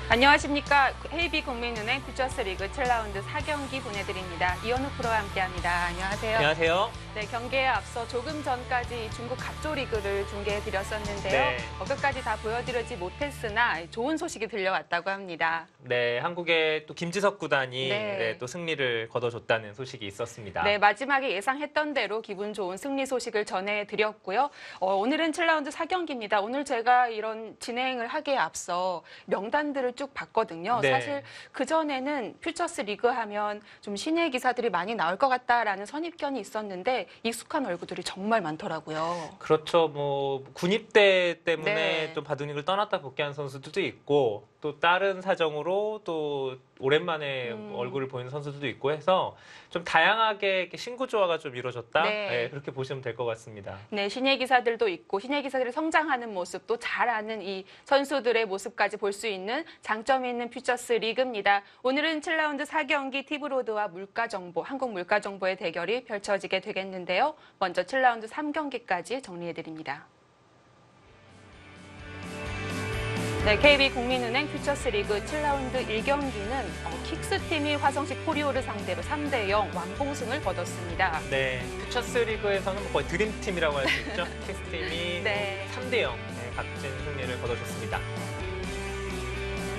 안녕하십니까. KB국민은행 퓨처스리그 7라운드 4경기 보내드립니다. 이현우 프로와 함께합니다. 안녕하세요. 안녕하세요. 네, 경기에 앞서 조금 전까지 중국 갑조 리그를 중계해드렸었는데요. 네. 끝까지 다 보여드리지 못했으나 좋은 소식이 들려왔다고 합니다. 네, 한국의 또 김지석 구단이 네. 또 승리를 거둬줬다는 소식이 있었습니다. 네, 마지막에 예상했던 대로 기분 좋은 승리 소식을 전해드렸고요. 오늘은 7라운드 4경기입니다. 오늘 제가 이런 진행을 하기에 앞서 명단들을 쭉 봤거든요. 네. 사실 그전에는 퓨처스 리그 하면 좀 신예 기사들이 많이 나올 것 같다라는 선입견이 있었는데 익숙한 얼굴들이 정말 많더라고요. 그렇죠. 뭐 군입대 때문에 네. 또 바둑리그를 떠났다 복귀한 선수들도 있고 또 다른 사정으로 또 오랜만에 얼굴을 보이는 선수들도 있고 해서 좀 다양하게 이렇게 신구 조화가 좀 이루어졌다. 네. 네, 그렇게 보시면 될 것 같습니다. 네, 신예 기사들도 있고 신예 기사들이 성장하는 모습 또 잘하는 이 선수들의 모습까지 볼 수 있는 장점이 있는 퓨처스 리그입니다. 오늘은 7라운드 4경기 티브로드와 물가정보, 한국물가정보의 대결이 펼쳐지게 되겠는데요. 먼저 7라운드 3경기까지 정리해드립니다. 네, KB국민은행 퓨처스리그 7라운드 1경기는 킥스팀이 화성시 코리오를 상대로 3대0 완봉승을 거뒀습니다. 네, 퓨처스 리그에서는 뭐 거의 드림팀이라고 할 수 있죠. 킥스팀이 네. 3대0 값진 승리를 거둬줬습니다.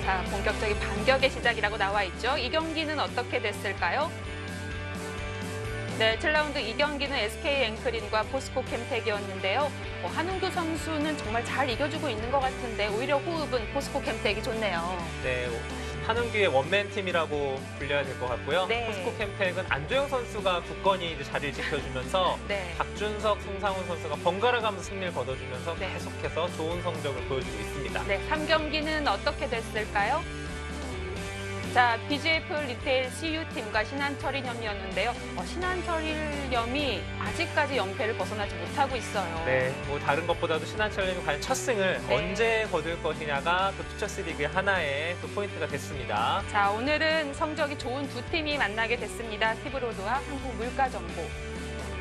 자, 본격적인 반격의 시작이라고 나와 있죠. 이 경기는 어떻게 됐을까요? 네, 7라운드 2경기는 SK 앵크린과 포스코 캠텍이었는데요. 한웅규 선수는 정말 잘 이겨주고 있는 것 같은데 오히려 호흡은 포스코 캠텍이 좋네요. 네, 한웅규의 원맨 팀이라고 불려야 될 것 같고요. 네. 포스코 캠팩은 안도영 선수가 굳건히 이제 자리를 지켜주면서 네. 박준석, 송상훈 선수가 번갈아가면서 승리를 거둬주면서 네. 계속해서 좋은 성적을 보여주고 있습니다. 네, 3경기는 어떻게 됐을까요? 자, BGF 리테일 CU팀과 신한철이념이었는데요. 신한철이념이 아직까지 연패를 벗어나지 못하고 있어요. 네, 뭐 다른 것보다도 신한철님이 과연 첫 승을 네. 언제 거둘 것이냐가 또 퓨처스 리그의 하나의 또 포인트가 됐습니다. 자, 오늘은 성적이 좋은 두 팀이 만나게 됐습니다. 티브로드와 한국물가정보.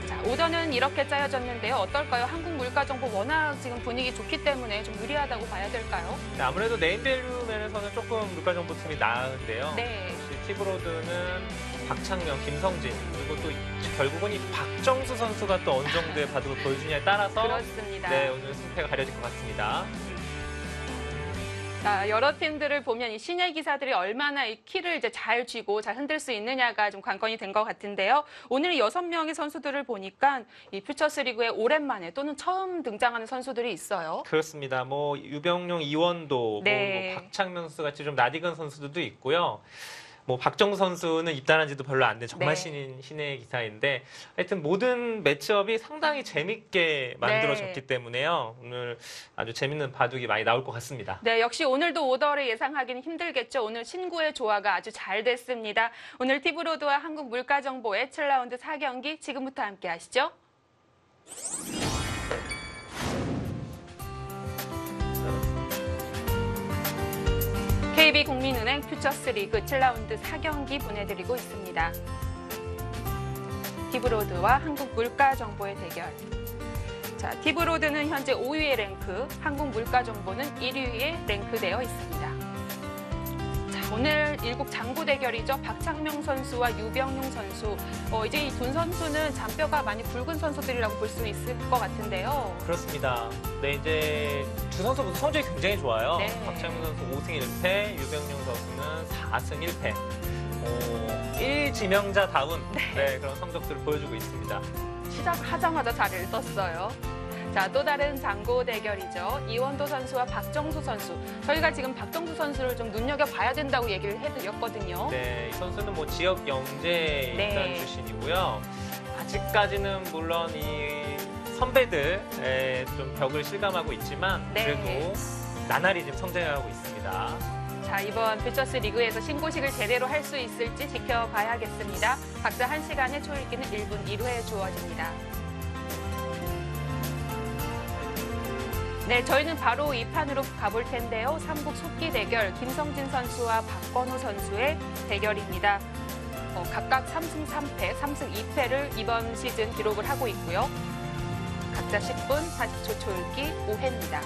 자, 오전은 이렇게 짜여졌는데요. 어떨까요? 한국물가정보 워낙 지금 분위기 좋기 때문에 좀 유리하다고 봐야 될까요? 네, 아무래도 네임밸류 면에서는 조금 물가정보팀이 나은데요. 네. 역시 티브로드는 박창명, 김성진 그리고 또 결국은 이 박정수 선수가 또 어느 정도의 바둑을 보여주냐에 따라서 그렇습니다. 네, 오늘 승패가 가려질 것 같습니다. 자, 여러 팀들을 보면 이 신예 기사들이 얼마나 이 키를 이제 잘 쥐고 잘 흔들 수 있느냐가 좀 관건이 된 것 같은데요. 오늘 6명의 선수들을 보니까 이 퓨처스 리그에 오랜만에 또는 처음 등장하는 선수들이 있어요. 그렇습니다. 뭐 유병용, 이원도, 네. 뭐 박창명 선수 같이 좀 낯익은 선수들도 있고요. 뭐 박정수 선수는 입단한 지도 별로 안 된 정말 네. 신의 기사인데 하여튼 모든 매치업이 상당히 재밌게 만들어졌기 때문에요. 오늘 아주 재밌는 바둑이 많이 나올 것 같습니다. 네, 역시 오늘도 오더를 예상하기는 힘들겠죠. 오늘 신구의 조화가 아주 잘 됐습니다. 오늘 티브로드와 한국물가정보의 7라운드 4경기 지금부터 함께 하시죠. KB국민은행 퓨처스리그 7라운드 4경기 보내드리고 있습니다. 티브로드와 한국물가정보의 대결. 자, 티브로드는 현재 5위의 랭크, 한국물가정보는 1위에 랭크되어 있습니다. 자, 오늘 일국 장구 대결이죠. 박창명 선수와 유병용 선수. 이제 이 두 선수는 잔뼈가 많이 굵은 선수들이라고 볼 수 있을 것 같은데요. 그렇습니다. 네, 이제 두 선수 모두 성적이 굉장히 좋아요. 네. 박창민 선수 5승 1패, 유병용 선수는 4승 1패. 1지명자다운 네, 그런 성적들을 보여주고 있습니다. 시작하자마자 자리를 떴어요. 자, 또 다른 장고 대결이죠. 이원도 선수와 박정수 선수. 저희가 지금 박정수 선수를 좀 눈여겨봐야 된다고 얘기를 해드렸거든요. 네, 이 선수는 뭐 지역 영재 네. 일단 출신이고요. 아직까지는 물론 이 선배들의 좀 벽을 실감하고 있지만 네. 그래도 나날이 지금 성장하고 있습니다. 자, 이번 퓨처스 리그에서 신고식을 제대로 할 수 있을지 지켜봐야겠습니다. 각자 1시간의 초읽기는 1분 1회 주어집니다. 네, 저희는 바로 2판으로 가볼 텐데요. 삼국 속기 대결, 김성진 선수와 박건우 선수의 대결입니다. 각각 3승 3패, 3승 2패를 이번 시즌 기록을 하고 있고요. 각자 10분 40초 초읽기 5회입니다.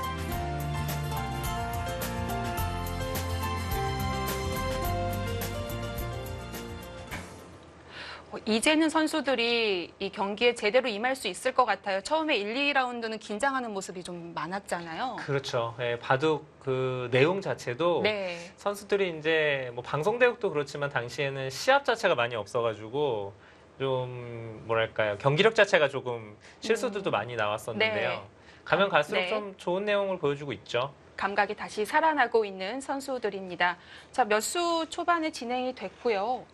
이제는 선수들이 이 경기에 제대로 임할 수 있을 것 같아요. 처음에 1, 2라운드는 긴장하는 모습이 좀 많았잖아요. 그렇죠. 예, 바둑 그 내용 자체도 네. 선수들이 이제 뭐 방송 대국도 그렇지만 당시에는 시합 자체가 많이 없어가지고 좀 뭐랄까요, 경기력 자체가 조금 실수들도 많이 나왔었는데요. 네. 가면 갈수록 네. 좀 좋은 내용을 보여주고 있죠. 감각이 다시 살아나고 있는 선수들입니다. 자, 몇 수 초반에 진행이 됐고요.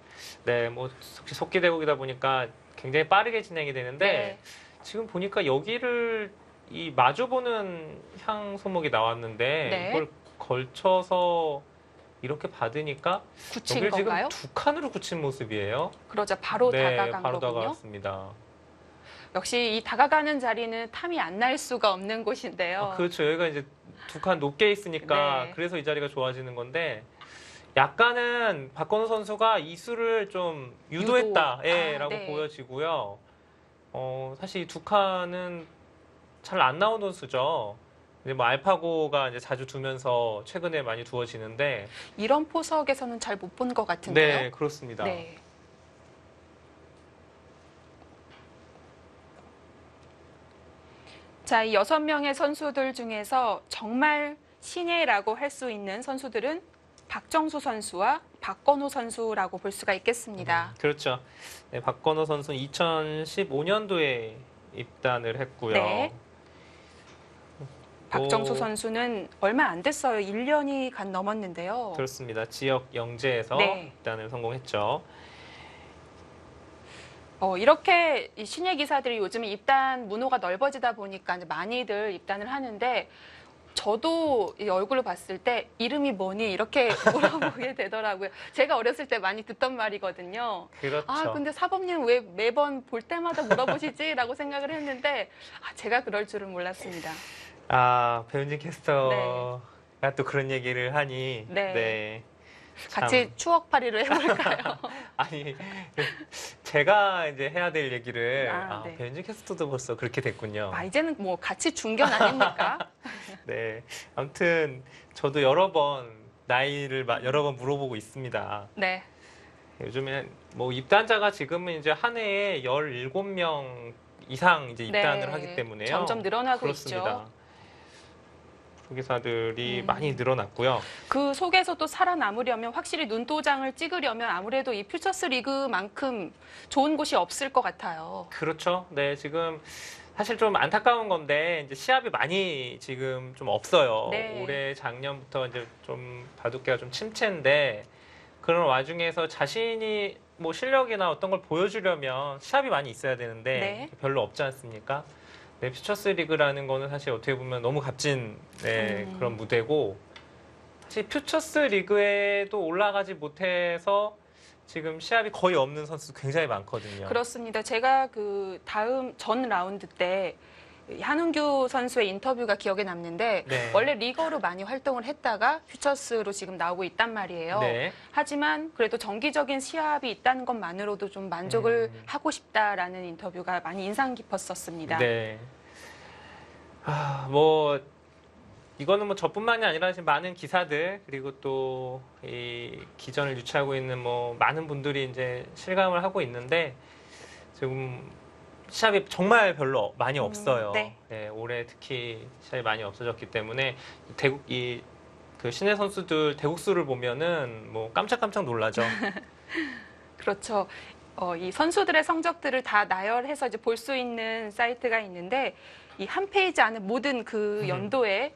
네, 뭐 혹시 속기 대국이다 보니까 굉장히 빠르게 진행이 되는데 네. 지금 보니까 여기를 이 마주보는 향 소목이 나왔는데 네. 이걸 걸쳐서 이렇게 받으니까 굳힌 여기를 지금 건가요? 두 칸으로 굳힌 모습이에요. 그러자 바로 네, 다가간 바로 거군요. 다가왔습니다. 역시 이 다가가는 자리는 탐이 안 날 수가 없는 곳인데요. 그렇죠. 여기가 이제 두 칸 높게 있으니까 네. 그래서 이 자리가 좋아지는 건데 약간은 박건우 선수가 이 수를 좀 유도했다, 유도. 예, 아, 라고 네. 보여지고요. 사실 이 두 칸은 잘 안 나오는 수죠. 이제 뭐 알파고가 이제 자주 두면서 최근에 많이 두어지는데, 이런 포석에서는 잘 못 본 것 같은데요. 네, 그렇습니다. 네. 자, 이 6명의 선수들 중에서 정말 신예라고 할 수 있는 선수들은 박정수 선수와 박건우 선수라고 볼 수가 있겠습니다. 그렇죠. 네, 박건우 선수는 2015년도에 입단을 했고요. 네. 박정수 또 선수는 얼마 안 됐어요. 1년이 간 넘었는데요. 그렇습니다. 지역 영재에서 네. 입단을 성공했죠. 이렇게 이 신예 기사들이 요즘 입단 문호가 넓어지다 보니까 이제 많이들 입단을 하는데 저도 이 얼굴을 봤을 때 이름이 뭐니 이렇게 물어보게 되더라고요. 제가 어렸을 때 많이 듣던 말이거든요. 그렇죠. 아, 근데 사범님 왜 매번 볼 때마다 물어보시지? 라고 생각을 했는데 제가 그럴 줄은 몰랐습니다. 아, 배은진 캐스터가 네. 또 그런 얘기를 하니, 네. 네. 같이 참. 추억팔이를 해볼까요? 아니, 제가 이제 해야 될 얘기를, 네. 배은진 캐스터도 벌써 그렇게 됐군요. 이제는 뭐 같이 중견 아닙니까? 네. 아무튼, 저도 여러 번, 나이를 여러 번 물어보고 있습니다. 네. 요즘엔 뭐 입단자가 지금은 이제 한 해에 17명 이상 이제 입단을 네. 하기 때문에요. 점점 늘어나고 그렇습니다. 있죠. 프로기사들이 많이 늘어났고요. 그 속에서도 살아남으려면 확실히 눈도장을 찍으려면 아무래도 이 퓨처스 리그만큼 좋은 곳이 없을 것 같아요. 그렇죠. 네, 지금 사실 좀 안타까운 건데 이제 시합이 많이 지금 좀 없어요. 네. 올해 작년부터 이제 좀 바둑계가 좀 침체인데 그런 와중에서 자신이 뭐 실력이나 어떤 걸 보여주려면 시합이 많이 있어야 되는데 네. 별로 없지 않습니까? 네, 퓨처스 리그라는 거는 사실 어떻게 보면 너무 값진 그런 무대고 사실 퓨처스 리그에도 올라가지 못해서 지금 시합이 거의 없는 선수 굉장히 많거든요. 그렇습니다. 제가 그 다음 전 라운드 때 한은규 선수의 인터뷰가 기억에 남는데 네. 원래 리거로 많이 활동을 했다가 퓨처스로 지금 나오고 있단 말이에요. 네. 하지만 그래도 정기적인 시합이 있다는 것만으로도 좀 만족을 하고 싶다라는 인터뷰가 많이 인상 깊었었습니다. 네. 뭐 이거는 뭐 저뿐만이 아니라 지금 많은 기사들 그리고 또 이 기전을 유치하고 있는 뭐 많은 분들이 이제 실감을 하고 있는데 지금 시합이 정말 별로 많이 없어요. 네. 네, 올해 특히 시합이 많이 없어졌기 때문에 대국 그 신예 선수들 대국수를 보면은 뭐 깜짝깜짝 놀라죠. 그렇죠. 이 선수들의 성적들을 다 나열해서 이제 볼 수 있는 사이트가 있는데 이 한 페이지 안에 모든 그 연도에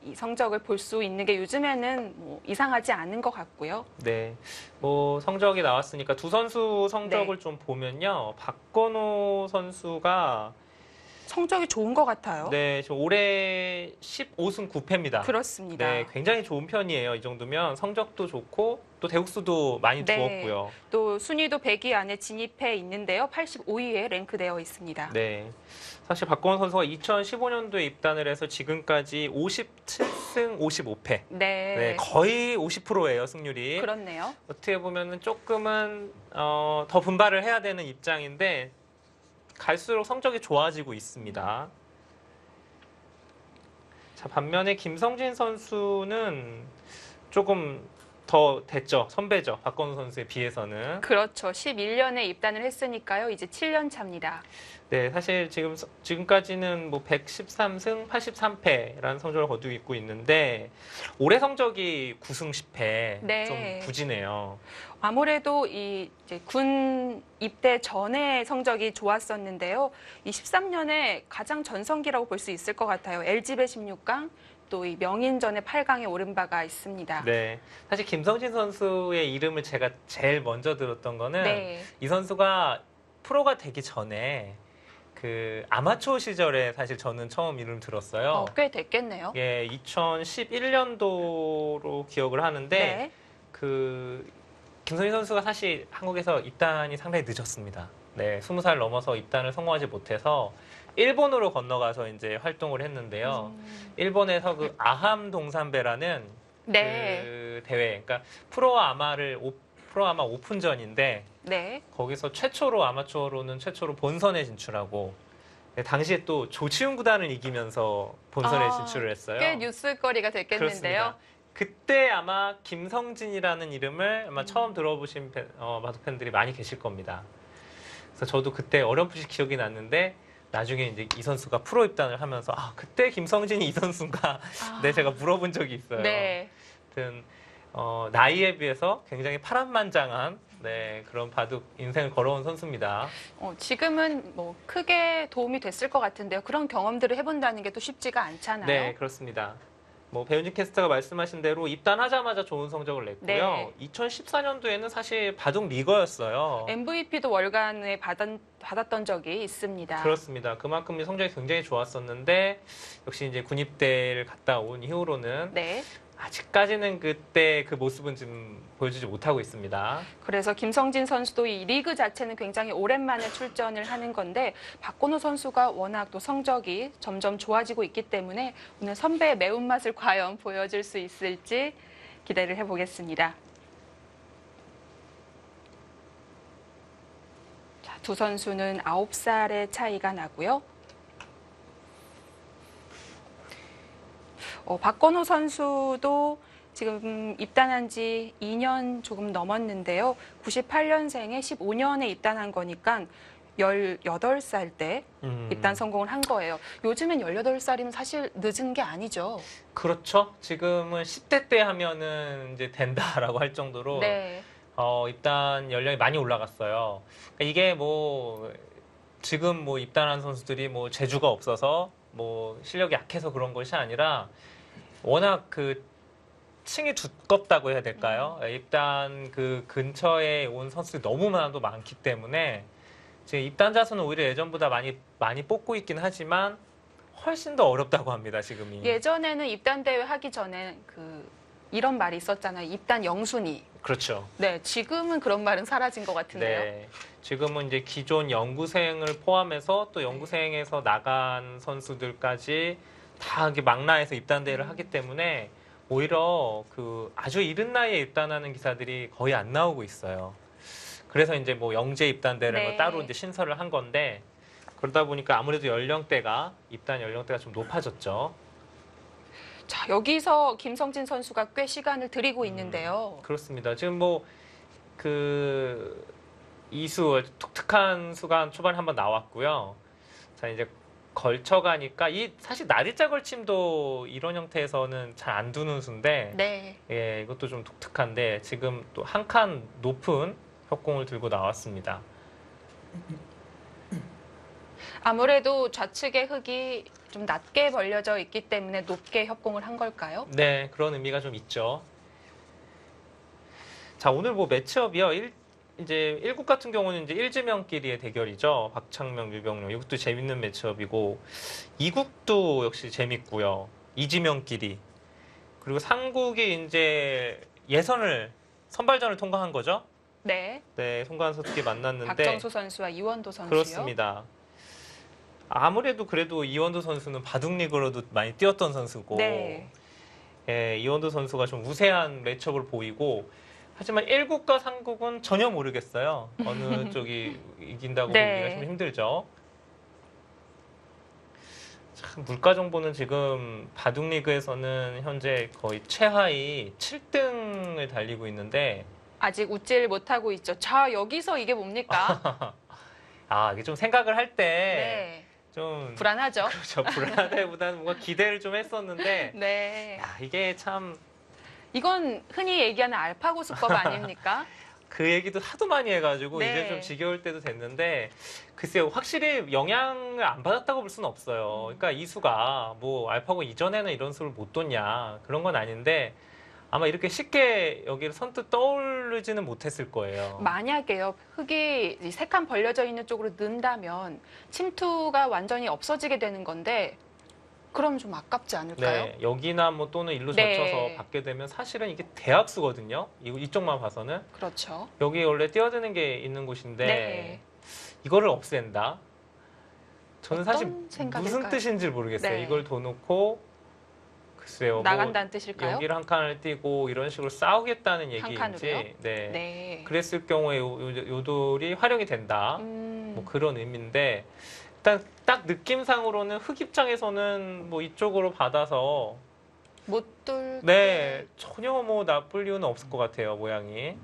이 성적을 볼 수 있는 게 요즘에는 뭐 이상하지 않은 것 같고요. 네, 뭐 성적이 나왔으니까 두 선수 성적을 네. 좀 보면요, 박건우 선수가 성적이 좋은 것 같아요. 네, 지금 올해 15승 9패입니다. 그렇습니다. 네, 굉장히 좋은 편이에요. 이 정도면 성적도 좋고 또 대국수도 많이 네. 두었고요. 또 순위도 100위 안에 진입해 있는데요. 85위에 랭크되어 있습니다. 네. 사실 박건우 선수가 2015년도에 입단을 해서 지금까지 57승 55패. 네. 네, 거의 50%예요, 승률이. 그렇네요. 어떻게 보면은 조금은 더 분발을 해야 되는 입장인데 갈수록 성적이 좋아지고 있습니다. 자, 반면에 김성진 선수는 조금 더 됐죠. 선배죠. 박건우 선수에 비해서는. 그렇죠. 11년에 입단을 했으니까요. 이제 7년 차입니다. 네, 사실 지금까지는 뭐 113승 83패라는 성적을 거두고 있고 있는데 올해 성적이 9승 10패 네. 좀 부진해요. 아무래도 이 이제 군 입대 전에 성적이 좋았었는데요. 이 13년에 가장 전성기라고 볼 수 있을 것 같아요. LG배 16강, 또 이 명인전의 8강에 오른 바가 있습니다. 네, 사실 김성진 선수의 이름을 제가 제일 먼저 들었던 거는 네. 이 선수가 프로가 되기 전에 그 아마추어 시절에 사실 저는 처음 이름 들었어요. 꽤 됐겠네요. 예, 2011년도로 기억을 하는데 네. 그 김선희 선수가 사실 한국에서 입단이 상당히 늦었습니다. 네, 20살 넘어서 입단을 성공하지 못해서 일본으로 건너가서 이제 활동을 했는데요. 일본에서 그 아함 동산배라는 네. 그 대회, 그러니까 프로아마 오픈전인데 네. 거기서 최초로 아마추어로는 최초로 본선에 진출하고 네, 당시에 또 조치훈 구단을 이기면서 본선에 진출을 했어요. 꽤 뉴스거리가 됐겠는데요. 그렇습니다. 그때 아마 김성진이라는 이름을 아마 처음 들어보신 바둑 팬들이 많이 계실 겁니다. 그래서 저도 그때 어렴풋이 기억이 났는데 나중에 이제 이 선수가 프로 입단을 하면서 그때 김성진이 이 선수인가 네, 제가 물어본 적이 있어요. 네. 하여튼 나이에 비해서 굉장히 파란만장한 네, 그런 바둑 인생을 걸어온 선수입니다. 지금은 뭐 크게 도움이 됐을 것 같은데요. 그런 경험들을 해본다는 게 또 쉽지가 않잖아요. 네, 그렇습니다. 뭐 배윤진 캐스터가 말씀하신 대로 입단하자마자 좋은 성적을 냈고요. 네. 2014년도에는 사실 바둑 리거였어요. MVP도 월간에 받았던 적이 있습니다. 그렇습니다. 그만큼 성적이 굉장히 좋았었는데 역시 이제 군입대를 갔다 온 이후로는 네. 아직까지는 그때 그 모습은 좀 보여주지 못하고 있습니다. 그래서 김성진 선수도 이 리그 자체는 굉장히 오랜만에 출전을 하는 건데 박건우 선수가 워낙 또 성적이 점점 좋아지고 있기 때문에 오늘 선배의 매운맛을 과연 보여줄 수 있을지 기대를 해보겠습니다. 자, 두 선수는 9살의 차이가 나고요. 박건우 선수도 지금 입단한 지 2년 조금 넘었는데요. 98년생에 15년에 입단한 거니까 18살 때 입단 성공을 한 거예요. 요즘엔 18살이면 사실 늦은 게 아니죠. 그렇죠. 지금은 10대 때 하면은 이제 된다라고 할 정도로 네. 입단 연령이 많이 올라갔어요. 그러니까 이게 뭐 지금 뭐 입단한 선수들이 뭐 재주가 없어서 뭐 실력이 약해서 그런 것이 아니라 워낙 그 층이 두껍다고 해야 될까요? 입단 그 근처에 온 선수들이 너무나도 많기 때문에 지금 입단자 수는 오히려 예전보다 많이 뽑고 있긴 하지만 훨씬 더 어렵다고 합니다, 지금이. 예전에는 입단 대회 하기 전에 이런 말이 있었잖아요. 입단 영순위. 그렇죠. 네, 지금은 그런 말은 사라진 것 같은데요. 네. 지금은 이제 기존 연구생을 포함해서 또 연구생에서 나간 선수들까지 다 이렇게 망라해서 입단 대회를 하기 때문에 오히려 그 아주 이른 나이에 입단하는 기사들이 거의 안 나오고 있어요. 그래서 이제 뭐 영재 입단대를 네. 따로 이제 신설을 한 건데 그러다 보니까 아무래도 입단 연령대가 좀 높아졌죠. 자, 여기서 김성진 선수가 꽤 시간을 들이고 있는데요. 그렇습니다. 지금 뭐 그 이수 독특한 수가 초반에 한번 나왔고요. 자, 이제 걸쳐가니까 사실 날일자 걸침도 이런 형태에서는 잘 안 두는 수인데 네. 예, 이것도 좀 독특한데 지금 또 한 칸 높은 협공을 들고 나왔습니다. 아무래도 좌측의 흑이 좀 낮게 벌려져 있기 때문에 높게 협공을 한 걸까요? 네, 그런 의미가 좀 있죠. 자, 오늘 뭐 매치업이요. 이제 1국 같은 경우는 이제 1지명끼리의 대결이죠. 박창명, 유병룡. 이것도 재밌는 매치업이고 2국도 역시 재밌고요. 2지명끼리. 그리고 3국이 이제 선발전을 통과한 거죠. 네. 네, 송가은 선수께 만났는데 박정수 선수와 이원도 선수요. 그렇습니다. 아무래도 그래도 이원도 선수는 바둑 리그로도 많이 뛰었던 선수고 네. 예, 이원도 선수가 좀 우세한 매치업을 보이고 하지만 1국과 3국은 전혀 모르겠어요. 어느 쪽이 이긴다고 네. 보기가 좀 힘들죠. 참 물가 정보는 지금 바둑 리그에서는 현재 거의 최하위 7등을 달리고 있는데 아직 웃질 못하고 있죠. 자, 여기서 이게 뭡니까? 아, 이게 좀 생각을 할 때 네. 좀 불안하죠? 그렇죠. 불안하다기보다는 뭔가 기대를 좀 했었는데 네. 야, 이게 참 이건 흔히 얘기하는 알파고 수법 아닙니까? 그 얘기도 하도 많이 해가지고 네. 이제 좀 지겨울 때도 됐는데 글쎄요 확실히 영향을 안 받았다고 볼 수는 없어요. 그러니까 이 수가 뭐 알파고 이전에는 이런 수를 못 뒀냐 그런 건 아닌데 아마 이렇게 쉽게 여기를 선뜻 떠오르지는 못했을 거예요. 만약에요, 흙이 이 세 칸 벌려져 있는 쪽으로 는다면 침투가 완전히 없어지게 되는 건데 그럼 좀 아깝지 않을까요? 네, 여기나 뭐 또는 일로 네. 젖혀서 받게 되면 사실은 이게 대학수거든요. 이쪽만 봐서는 그렇죠. 여기 원래 뛰어드는 게 있는 곳인데 네. 이거를 없앤다. 저는 사실 어떤 생각일까요? 무슨 뜻인지 모르겠어요. 네. 이걸 둬 놓고 글쎄요. 나간다는 뭐 뜻일까요? 여기를 한 칸을 띄고 이런 식으로 싸우겠다는 칸으로요? 얘기인지. 네. 네. 그랬을 경우에 요 돌이 활용이 된다. 뭐 그런 의미인데 일단 딱 느낌상으로는 흙 입장에서는 뭐 이쪽으로 받아서 못 뚫. 네 전혀 뭐 나쁠 이유는 없을 것 같아요 모양이.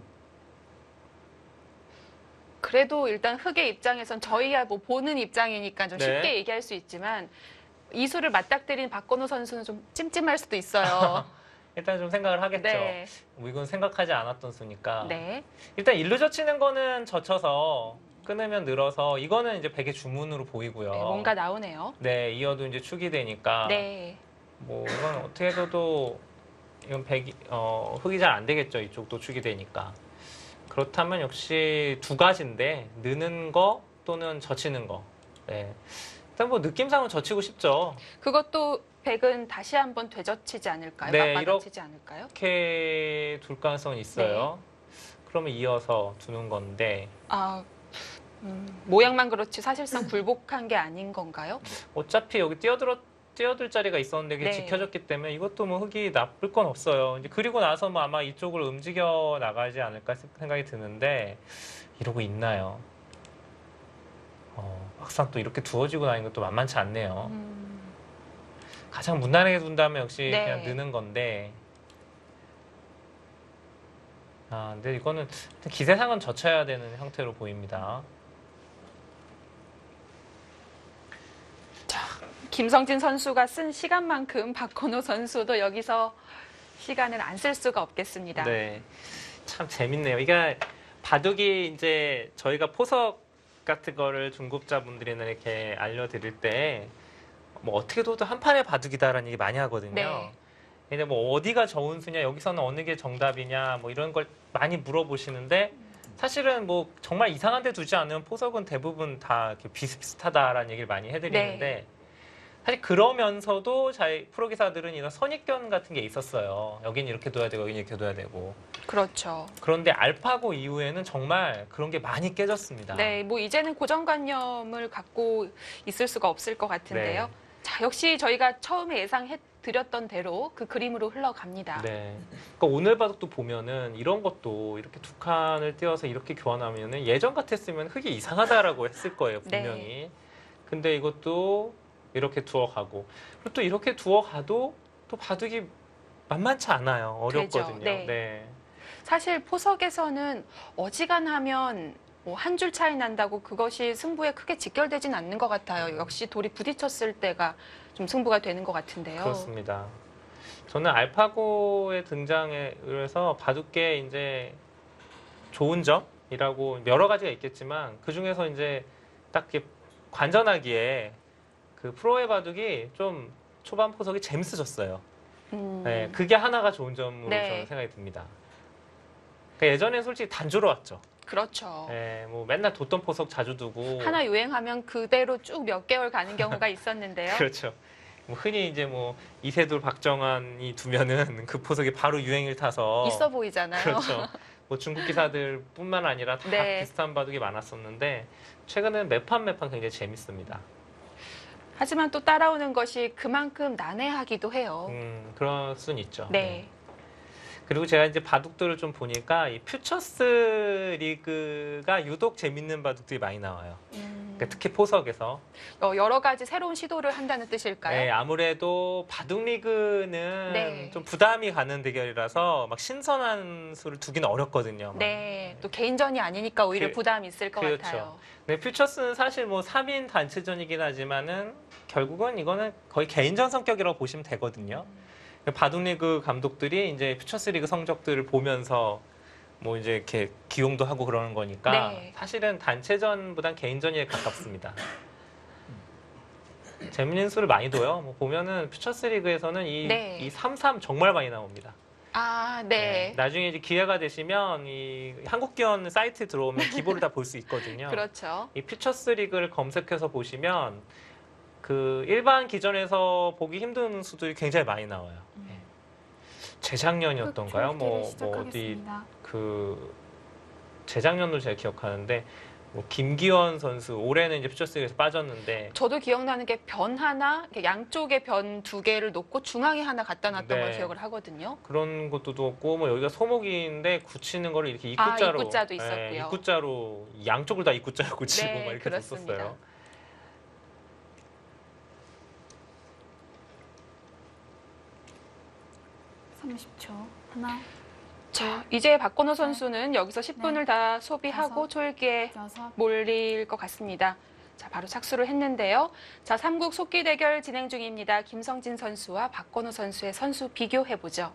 그래도 일단 흙의 입장에선 저희야 뭐 보는 입장이니까 좀 네. 쉽게 얘기할 수 있지만 이 수를 맞닥뜨린 박건우 선수는 좀 찜찜할 수도 있어요. 일단 좀 생각을 하겠죠. 네. 뭐 이건 생각하지 않았던 수니까. 네. 일단 일로 젖히는 거는 젖혀서 끊으면 늘어서 이거는 이제 백의 주문으로 보이고요. 네, 뭔가 나오네요. 네, 이어도 이제 축이 되니까 네. 뭐 이건 어떻게 해도 이건 흙이 잘 안 되겠죠. 이쪽도 축이 되니까. 그렇다면 역시 두 가지인데 느는 거 또는 젖히는 거. 네. 일단 뭐 느낌상은 젖히고 싶죠. 그것도 백은 다시 한번 되젖히지 않을까요? 네, 맞받아치지 않을까요? 이렇게 둘 가능성은 있어요. 그러면 이어서 두는 건데 아, 모양만 그렇지 사실상 굴복한 게 아닌 건가요? 어차피 여기 뛰어들 자리가 있었는데 그게 네. 지켜졌기 때문에 이것도 뭐 흙이 나쁠 건 없어요. 이제 그리고 나서 뭐 아마 이쪽을 움직여 나가지 않을까 생각이 드는데 이러고 있나요? 막상 또 이렇게 두어지고 나는 것도 만만치 않네요. 가장 무난하게 둔다면 역시 네. 그냥 느는 건데 근데 이거는 기세상은 젖혀야 되는 형태로 보입니다. 김성진 선수가 쓴 시간만큼 박건우 선수도 여기서 시간을 안 쓸 수가 없겠습니다. 네, 참 재밌네요. 이게 바둑이 이제 저희가 포석 같은 거를 중급자분들이나 이렇게 알려드릴 때 뭐 어떻게 둬도 한 판의 바둑이다라는 얘기 많이 하거든요. 네. 근데 뭐 어디가 좋은 수냐, 여기서는 어느 게 정답이냐, 뭐 이런 걸 많이 물어보시는데 사실은 뭐 정말 이상한 데 두지 않으면 포석은 대부분 다 이렇게 비슷비슷하다라는 얘기를 많이 해드리는데 네. 사실 그러면서도 저희 프로기사들은 이런 선입견 같은 게 있었어요. 여긴 이렇게 둬야 되고 여긴 이렇게 둬야 되고. 그렇죠. 그런데 알파고 이후에는 정말 그런 게 많이 깨졌습니다. 네, 뭐 이제는 고정관념을 갖고 있을 수가 없을 것 같은데요. 네. 자, 역시 저희가 처음에 예상해 드렸던 대로 그 그림으로 흘러갑니다. 네. 그러니까 오늘 바둑도 보면은 이런 것도 이렇게 두 칸을 띄워서 이렇게 교환하면은 예전 같았으면 흙이 이상하다라고 했을 거예요, 분명히. 네. 근데 이것도 이렇게 두어가고 그리고 또 이렇게 두어가도 또 바둑이 만만치 않아요. 어렵거든요. 되죠. 네. 네. 사실 포석에서는 어지간하면 뭐 한 줄 차이 난다고 그것이 승부에 크게 직결되진 않는 것 같아요. 역시 돌이 부딪혔을 때가 좀 승부가 되는 것 같은데요. 그렇습니다. 저는 알파고의 등장에 의해서 바둑계 이제 좋은 점이라고 여러 가지가 있겠지만 그 중에서 이제 딱 이렇게 관전하기에 그 프로의 바둑이 좀 초반 포석이 재밌어졌어요. 네, 그게 하나가 좋은 점으로 네. 저는 생각이 듭니다. 그러니까 예전에 솔직히 단조로웠죠. 그렇죠. 네, 뭐 맨날 뒀던 포석 자주 두고 하나 유행하면 그대로 쭉 몇 개월 가는 경우가 있었는데요. 그렇죠. 뭐 흔히 이제 뭐 이세돌 박정환이 두면은 그 포석이 바로 유행을 타서 있어 보이잖아요. 그렇죠. 뭐 중국 기사들뿐만 아니라 다 네. 비슷한 바둑이 많았었는데 최근에는 매판 굉장히 재밌습니다. 하지만 또 따라오는 것이 그만큼 난해하기도 해요. 그럴 순 있죠. 네. 그리고 제가 이제 바둑들을 좀 보니까 이 퓨처스 리그가 유독 재밌는 바둑들이 많이 나와요. 그러니까 특히 포석에서. 여러 가지 새로운 시도를 한다는 뜻일까요? 네, 아무래도 바둑 리그는 네. 좀 부담이 가는 대결이라서 막 신선한 수를 두기는 어렵거든요. 막. 네, 또 개인전이 아니니까 오히려 부담이 있을 것 그렇죠. 같아요. 네, 퓨처스는 사실 뭐 3인 단체전이긴 하지만은 결국은 이거는 거의 개인전 성격이라고 보시면 되거든요. 바둑리그 감독들이 이제 퓨처스 리그 성적들을 보면서 뭐 이제 이렇게 기용도 하고 그러는 거니까 네. 사실은 단체전보단 개인전에 가깝습니다. 재밌는 수를 많이 둬요. 뭐 보면은 퓨처스 리그에서는 네. 이 3-3 정말 많이 나옵니다. 아, 네. 나중에 이제 기회가 되시면 이 한국기원 사이트 들어오면 기보를 다 볼 수 있거든요. 그렇죠. 이 퓨처스 리그를 검색해서 보시면 그 일반 기전에서 보기 힘든 수들이 굉장히 많이 나와요. 재작년이었던가요? 뭐 어디 그 재작년도 제가 기억하는데 뭐 김기원 선수 올해는 이제 퓨처스에서 빠졌는데 저도 기억나는 게 변 하나, 이렇게 양쪽에 변 2개를 놓고 중앙에 하나 갖다 놨던 네. 걸 기억을 하거든요. 그런 것도 없고 뭐 여기가 소목인데 굳히는 거를 이렇게 입구자로 입구자도 있었고요. 입구자로 양쪽을 다 입구자로 굳히고 네, 막 이렇게 그렇습니다. 뒀었어요. 하나, 자, 이제 박건호 선수는 여기서 10분을 다 소비하고 다섯, 초일기에 여섯, 몰릴 것 같습니다. 자, 바로 착수를 했는데요. 자, 3국 속기 대결 진행 중입니다. 김성진 선수와 박건호 선수의 선수 비교해보죠.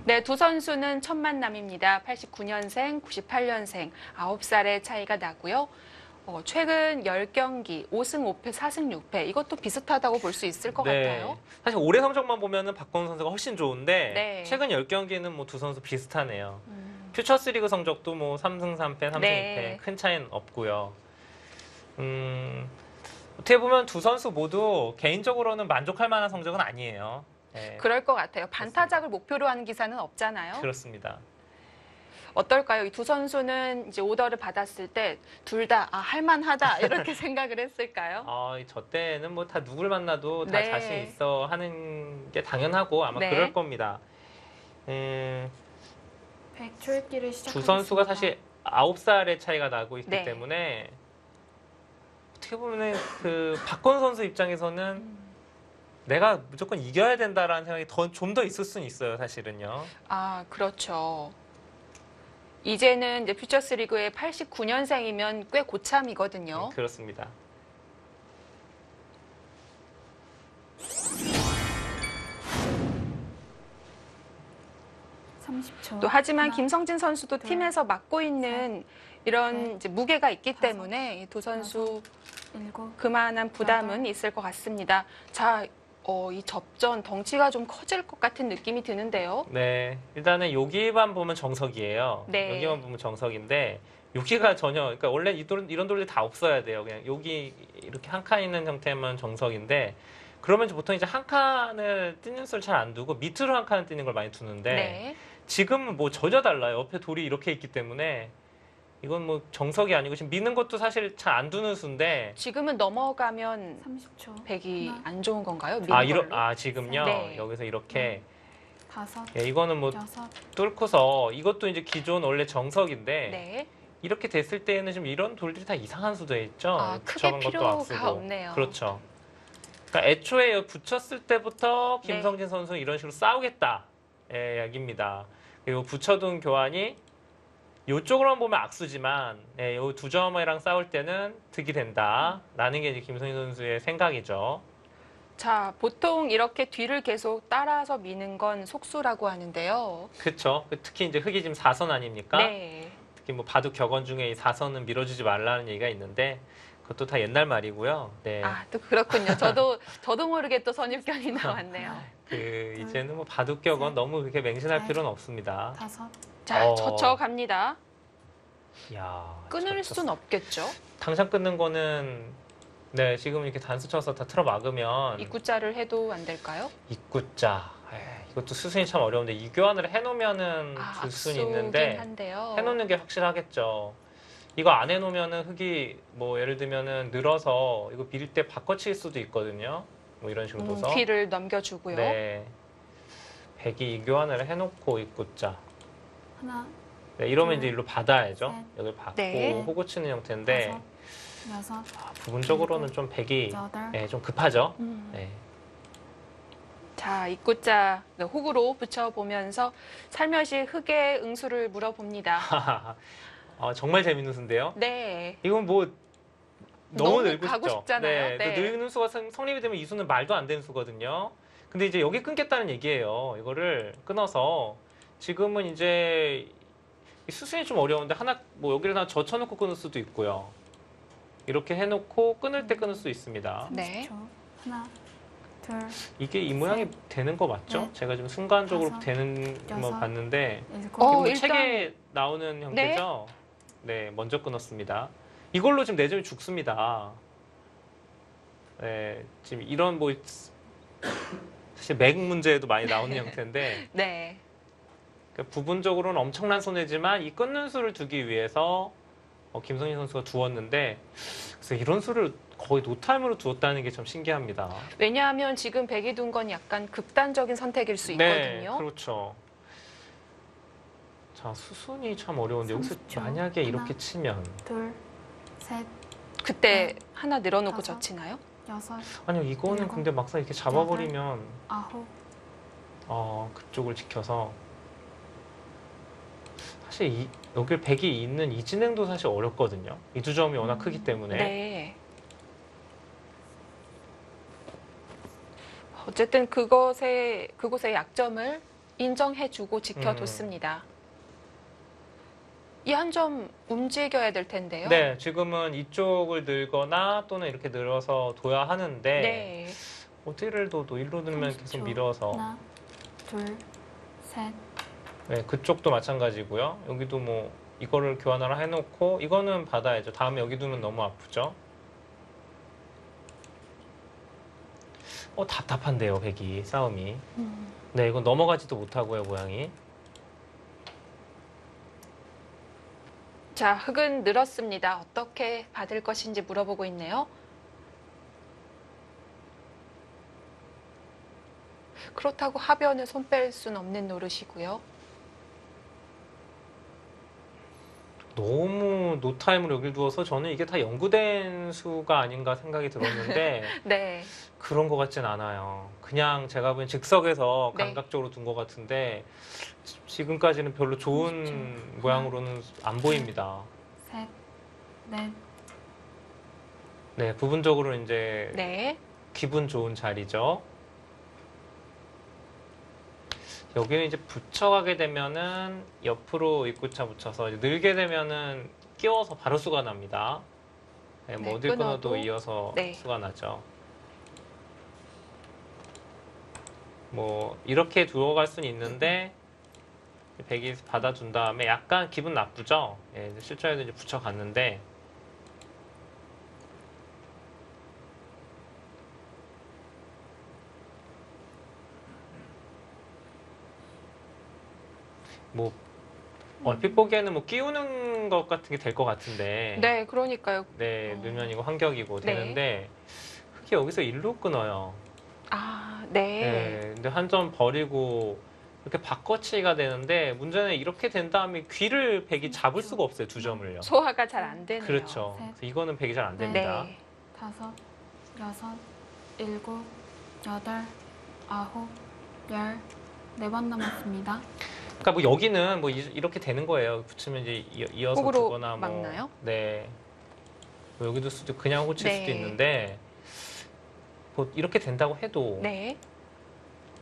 네, 두 선수는 첫 만남입니다. 89년생, 98년생, 9살의 차이가 나고요. 최근 10경기, 5승 5패, 4승 6패. 이것도 비슷하다고 볼 수 있을 것 같아요. 사실 올해 성적만 보면은 박건우 선수가 훨씬 좋은데 네. 최근 10경기는 뭐 두 선수 비슷하네요. 퓨처스 리그 성적도 뭐 3승 3패, 3승 네. 2패 큰 차이는 없고요. 어떻게 보면 두 선수 모두 개인적으로는 만족할 만한 성적은 아니에요. 네, 그럴 것 같아요. 반타작을 목표로 하는 기사는 없잖아요. 그렇습니다. 어떨까요? 이 두 선수는 이제 오더를 받았을 때 둘 다 할만하다 이렇게 생각을 했을까요? 저 때는 뭐 다 누굴 만나도 다 네. 자신 있어 하는 게 당연하고 아마 네. 그럴 겁니다. 100초읽기를 시작하겠습니다. 두 선수가 사실 9살의 차이가 나고 있기 네. 때문에 어떻게 보면 그 박건우 선수 입장에서는 내가 무조건 이겨야 된다라는 생각이 좀 더 있을 수는 있어요, 사실은요. 아, 그렇죠. 이제는 이제 퓨처스 리그의 89년생이면 꽤 고참이거든요. 그렇습니다. 또 하지만 하나, 김성진 선수도 둘, 팀에서 맡고 있는 이런 넷, 이제 무게가 있기 다섯, 때문에 이 두 선수 7, 그만한 부담은 여덟. 있을 것 같습니다. 자, 이 접전 덩치가 좀 커질 것 같은 느낌이 드는데요. 네, 일단은 여기만 보면 정석이에요. 네. 여기만 보면 정석인데 여기가 전혀 그러니까 원래 이런 돌들이 다 없어야 돼요. 그냥 여기 이렇게 한 칸 있는 형태만 정석인데 그러면 보통 이제 한 칸을 뛰는 수를 잘 안 두고 밑으로 한 칸을 뛰는 걸 많이 두는데 네. 지금은 뭐 전혀 달라요. 옆에 돌이 이렇게 있기 때문에 이건 뭐 정석이 아니고 지금 미는 것도 사실 잘 안 두는 수인데 지금은 넘어가면 30초. 백이 하나, 안 좋은 건가요? 미는 걸로? 지금요. 네. 여기서 이렇게 다섯, 이거는 뭐 여섯, 뚫고서 이것도 이제 기존 원래 정석인데 네. 이렇게 됐을 때에는 지금 이런 돌들이 다 이상한 수도 있죠. 크게 저런 것도 필요가 앞서고. 없네요. 그렇죠. 그러니까 애초에 여기 붙였을 때부터 네. 김성진 선수는 이런 식으로 싸우겠다 이야기입니다. 그리고 붙여둔 교환이 이쪽으로만 보면 악수지만 이 두 점이랑 싸울 때는 득이 된다라는 게 이제 김성진 선수의 생각이죠. 자, 보통 이렇게 뒤를 계속 따라서 미는 건 속수라고 하는데요. 그렇죠. 특히 이제 흑이 지금 4선 아닙니까? 네. 특히 뭐 바둑 격언 중에 이 4선은 밀어주지 말라는 얘기가 있는데 그것도 다 옛날 말이고요. 네. 또 그렇군요. 저도 모르게 또 선입견이 나왔네요. 이제는 뭐 바둑 격언 너무 그렇게 맹신할 넷, 필요는 없습니다. 다섯, 자, 어. 젖혀 갑니다. 야, 끊을 저- 순 없겠죠. 당장 끊는 거는 네 지금 이렇게 단수 쳐서 다 틀어 막으면 입구자를 해도 안 될까요? 입구자 이것도 수순이 참 어려운데 이 교환을 해놓으면은 줄 수는 있는데 한데요. 해놓는 게 확실하겠죠. 이거 안 해놓으면은 흙이 뭐 예를 들면은 늘어서 이거 밀 때 바꿔칠 수도 있거든요. 뭐 이런 식으로 둬서 귀를 넘겨주고요. 네. 백이 이교환을 해놓고 입구자. 하나, 네, 이러면 둘, 이제 일로 받아야죠. 셋, 여기를 받고 네. 호구 치는 형태인데 다섯, 여섯, 부분적으로는 좀 백이 여덟, 네, 좀 급하죠. 음. 네. 자, 입구자 호구로 붙여보면서 살며시 흑의 응수를 물어봅니다. 정말 재밌는 수인데요. 네. 이건 뭐 너무 늘고 가고 싶죠. 싶잖아요. 네, 네. 늙는 수가 성립이 되면 이 수는 말도 안 되는 수거든요. 근데 이제 여기 끊겠다는 얘기예요. 이거를 끊어서 지금은 이제 이 수순이 좀 어려운데 하나 뭐 여기를 하나 젖혀놓고 끊을 수도 있고요. 이렇게 해놓고 끊을 때 끊을 수 있습니다. 네. 30초. 하나, 둘, 이게 이 모양이 되는 거 맞죠? 넷, 제가 지금 순간적으로 다섯, 되는 거 여섯, 봤는데 일곱, 어, 이거 뭐 일단- 책에 나오는 형태죠? 네, 먼저 끊었습니다. 이걸로 지금 4점이 죽습니다. 네, 지금 이런 뭐 사실 맥 문제에도 많이 나오는 형태인데 네. 그러니까 부분적으로는 엄청난 손해지만 이 끊는 수를 두기 위해서 김성희 선수가 두었는데 그래서 이런 수를 거의 노타임으로 두었다는 게 참 신기합니다. 왜냐하면 지금 백이 둔 건 약간 극단적인 선택일 수 네, 있거든요. 그렇죠. 자, 수순이 참 어려운데 여기서 30초. 만약에 이렇게 하나. 치면 둘, 셋, 그때 하나 늘어놓고 다섯. 젖히나요? 여섯, 아니요, 이거는 일곱, 근데 막상 이렇게 잡아버리면 아홉, 그쪽을 지켜서 사실 여길 백이 있는 이 진행도 사실 어렵거든요. 이 두 점이 워낙 크기 때문에. 네. 어쨌든 그곳의 약점을 인정해주고 지켜뒀습니다. 이 한 점 움직여야 될 텐데요. 네, 지금은 이쪽을 늘거나 또는 이렇게 늘어서 둬야 하는데 네. 어디를 둬도 일로 늘면 30초. 계속 밀어서 하나, 둘, 셋, 네, 그쪽도 마찬가지고요. 여기도 뭐 이거를 교환하라 해놓고 이거는 받아야죠. 다음에 여기 두면 너무 아프죠. 답답한데요, 백이 싸움이. 네, 이건 넘어가지도 못하고요, 모양이. 자, 흑은 늘었습니다. 어떻게 받을 것인지 물어보고 있네요. 그렇다고 하변을 손 뺄 수는 없는 노릇이고요. 너무 노타임으로 여길 두어서 저는 이게 다 연구된 수가 아닌가 생각이 들었는데 네. 그런 것 같진 않아요. 그냥 제가 보기엔 즉석에서 네. 감각적으로 둔 것 같은데 지금까지는 별로 좋은 그렇죠. 모양으로는 안 보입니다. 셋, 넷, 네, 부분적으로 이제 네. 기분 좋은 자리죠. 여기는 이제 붙여가게 되면은 옆으로 입구차 붙여서 이제 늘게 되면은 끼워서 바로 수가 납니다. 네, 뭐 네, 어딜 끊어도 끊어도. 이어서 네. 수가 나죠. 뭐 이렇게 두어갈 수는 있는데 백이 받아준 다음에 약간 기분 나쁘죠. 예, 이제 실전에도 이제 붙여갔는데 뭐 얼핏 보기에는 뭐 끼우는 것 같은 게 될 것 같은데 네, 그러니까요. 네, 넣으면 이거 환격이고 네. 되는데 흑이 여기서 일로 끊어요. 아, 네. 네, 근데 한 점 버리고 이렇게 바꿔치기가 되는데 문제는 이렇게 된 다음에 귀를 백이 잡을 수가 없어요, 두 점을요. 소화가 잘 안 되네요. 그렇죠. 셋. 그래서 이거는 백이 잘 안 됩니다. 네. 다섯, 여섯, 일곱, 여덟, 아홉, 열, 4번 남았습니다. 그러니까 뭐 여기는 뭐 이렇게 되는 거예요. 붙이면 이제 이어서 호구로 두거나 뭐 막나요? 네. 뭐 여기도 수도 그냥 호칠 네. 수도 있는데 뭐 이렇게 된다고 해도 네.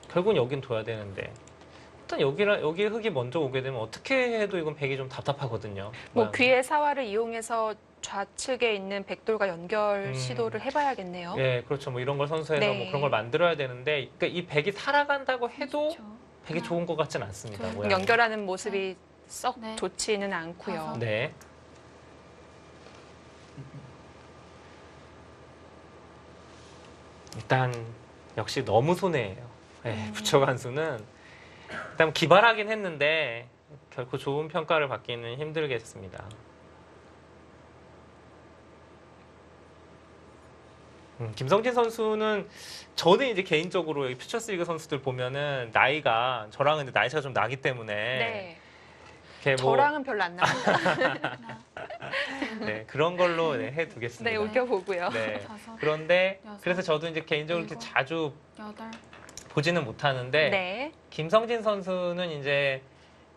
결국은 여긴 둬야 되는데 일단 여기 흙이 먼저 오게 되면 어떻게 해도 이건 백이 좀 답답하거든요. 뭐 모양이. 귀의 사활을 이용해서 좌측에 있는 백돌과 연결 음. 시도를 해봐야겠네요. 예, 그렇죠. 뭐 이런 걸 선수해서 네. 뭐 그런 걸 만들어야 되는데 그러니까 이 백이 살아간다고 해도 30초. 백이 하나, 좋은 것 같진 않습니다. 둘, 모양이. 연결하는 모습이 썩 네. 좋지는 않고요. 다섯. 네. 일단 역시 너무 손해예요. 네, 부처간 수는 일단 기발하긴 했는데 결코 좋은 평가를 받기는 힘들겠습니다. 김성진 선수는 저는 이제 개인적으로 이 퓨처스리그 선수들 보면은 나이가 저랑은 나이 차가 좀 나기 때문에 네. 이렇게 뭐 저랑은 별로 안 납니다. 네, 그런 걸로 네, 해두겠습니다. 네, 웃겨보고요. 네. 다섯, 그런데 여섯, 그래서 저도 이제 개인적으로 이렇게 일곱. 자주 여덟, 보지는 못하는데 네. 김성진 선수는 이제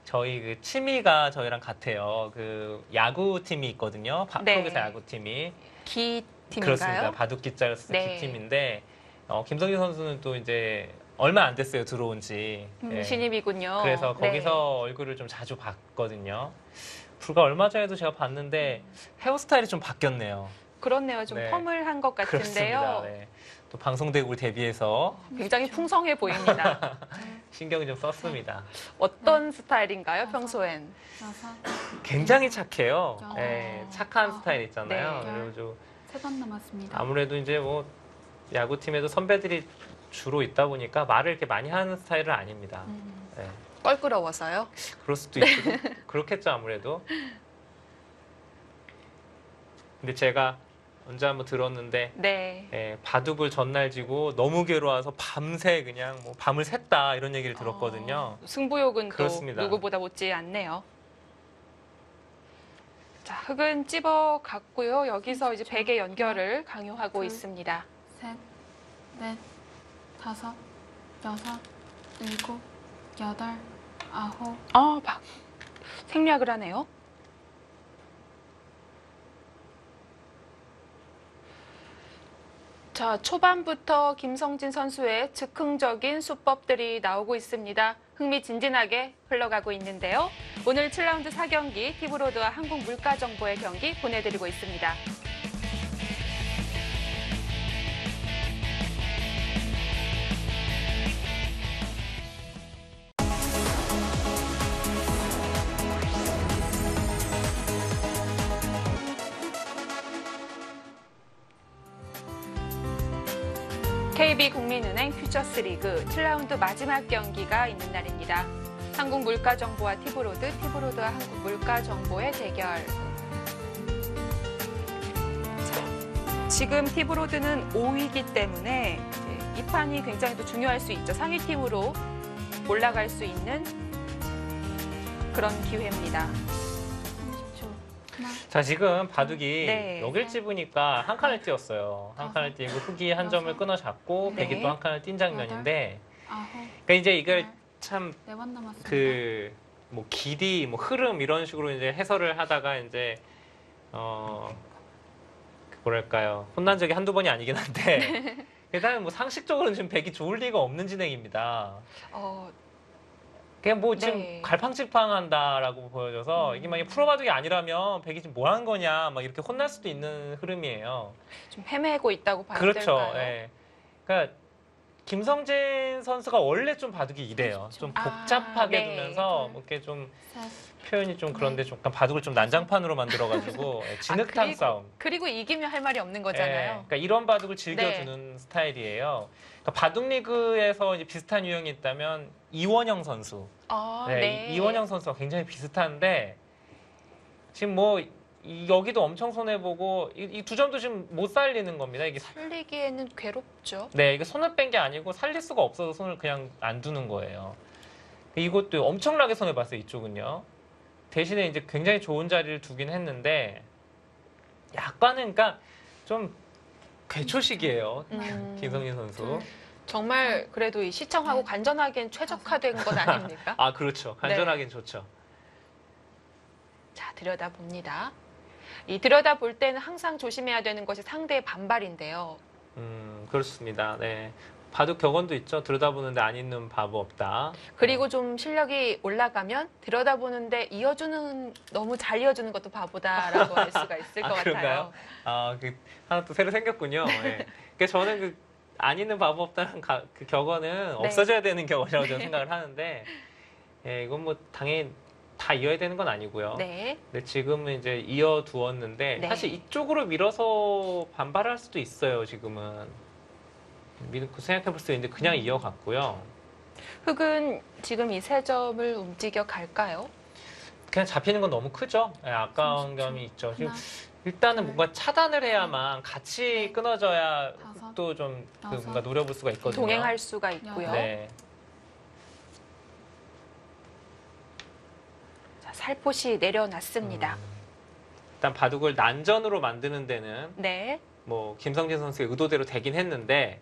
저희 그 취미가 저희랑 같아요. 그 야구 팀이 있거든요. 네. 프로게이서 야구 팀이 기 그렇습니다. 팀인가요? 바둑기자로서 네. 팀인데 김성진 선수는 또 이제 얼마 안 됐어요 들어온지. 예. 신입이군요. 그래서 네. 거기서 얼굴을 좀 자주 봤거든요. 불과 얼마 전에도 제가 봤는데 헤어스타일이 좀 바뀌었네요. 그렇네요. 좀 네. 펌을 한 것 같은데요. 그렇습니다. 네. 또 방송대국을 대비해서 굉장히 풍성해 보입니다. 신경을 좀 썼습니다. 어떤 스타일인가요, 평소엔? 여섯, 굉장히 착해요. 어. 네, 착한 어. 스타일 있잖아요. 네. 그리고 좀 세 번 남았습니다. 아무래도 이제 뭐 야구팀에도 선배들이 주로 있다 보니까 말을 이렇게 많이 하는 스타일은 아닙니다. 네. 껄끄러워서요? 그럴 수도 있고 그렇겠죠 아무래도. 근데 제가 언제 한번 들었는데 네. 바둑을 전날 지고 너무 괴로워서 밤새 그냥 뭐 밤을 샜다 이런 얘기를 들었거든요. 승부욕은 그렇습니다. 또 누구보다 못지 않네요. 자, 흙은 찝어 갔고요. 여기서 이제 베개 연결을 강요하고 둘. 있습니다. 셋, 넷, 다섯, 여섯, 일곱, 여덟, 아홉, 막 생략을 하네요. 자, 초반부터 김성진 선수의 즉흥적인 수법들이 나오고 있습니다. 흥미진진하게 흘러가고 있는데요. 오늘 7라운드 4경기 티브로드와 한국물가정보의 경기 보내드리고 있습니다. KB국민은행 퓨처스리그 7라운드 마지막 경기가 있는 날입니다. 한국물가정보와 티브로드, 티브로드와 한국물가정보의 대결. 자, 지금 티브로드는 5위이기 때문에 이제 이 판이 굉장히 또 중요할 수 있죠. 상위팀으로 올라갈 수 있는 그런 기회입니다. 30초. 하나, 자 지금 바둑이 네. 여길 찝으니까 한 칸을 띄었어요. 한 칸을 띄고 흙이 한 점을 끊어 잡고 네. 백이 또 한 칸을 띈 장면인데 아홉, 그러니까 이제 이걸 열, 참 네 번 남았습니다. 그 뭐 길이 뭐 흐름 이런 식으로 이제 해설을 하다가 이제 뭐랄까요 혼난 적이 한두 번이 아니긴 한데 일단 뭐 상식적으로는 지금 백이 좋을 리가 없는 진행입니다. 그냥 뭐 지금 네. 갈팡질팡한다라고 보여져서 이게 만약 프로바둑이 아니라면 백이 지금 뭐 한 거냐 막 이렇게 혼날 수도 있는 흐름이에요. 좀 헤매고 있다고 봐야 그렇죠. 될까요? 예. 그러니까 김성진 선수가 원래 좀 바둑이 이래요. 좀 복잡하게 네. 두면서 뭐 이렇게 좀 셋, 표현이 좀 그런데 좀 약간 바둑을 좀 난장판으로 만들어가지고 진흙탕 싸움. 그리고 이기면 할 말이 없는 예, 거잖아요. 그러니까 이런 바둑을 즐겨주는 스타일이에요. 그러니까 바둑 리그에서 이제 비슷한 유형이 있다면 이원영 선수. 네. 이원영 선수가 굉장히 비슷한데 지금 뭐 여기도 엄청 손해 보고 이 두 점도 지금 못 살리는 겁니다. 이게 살리기에는 괴롭죠. 네, 이게 손을 뺀 게 아니고 살릴 수가 없어서 손을 그냥 안 두는 거예요. 이것도 엄청나게 손해 봤어요. 이쪽은요. 대신에 이제 굉장히 좋은 자리를 두긴 했는데 약간은 그러니까 좀 괴초식이에요. 김성진 선수. 정말 그래도 이 시청하고 네. 관전하기엔 최적화된 것 아닙니까? 아 그렇죠. 간전하긴 좋죠. 자, 들여다봅니다. 이 들여다볼 때는 항상 조심해야 되는 것이 상대의 반발인데요. 그렇습니다. 네. 바둑 격언도 있죠. 들여다보는데 안 있는 바보 없다. 그리고 좀 실력이 올라가면 들여다보는데 너무 잘 이어주는 것도 바보다라고 할 수가 있을 것 그런가요? 같아요. 하나 또 새로 생겼군요. 네. 그러니까 저는 안 있는 바보 없다는 그 격언은 없어져야 되는 격언이라고 저는 생각을 하는데, 예, 이건 뭐 당연히 다 이어야 되는 건 아니고요. 네. 근데 지금은 이제 이어두었는데 네. 사실 이쪽으로 밀어서 반발할 수도 있어요. 지금은 믿고 생각해볼 수 있는데 그냥 이어갔고요. 흙은 지금 이 세 점을 움직여 갈까요? 그냥 잡히는 건 너무 크죠. 예, 아까운 30초. 감이 있죠. 지금 하나, 일단은 둘, 뭔가 차단을 해야만 같이 넷, 끊어져야 다섯, 또 좀 그 여섯, 뭔가 노려볼 수가 있거든요. 동행할 수가 있고요. 네. 자, 살포시 내려놨습니다. 일단 바둑을 난전으로 만드는 데는 네. 뭐 김성진 선수의 의도대로 되긴 했는데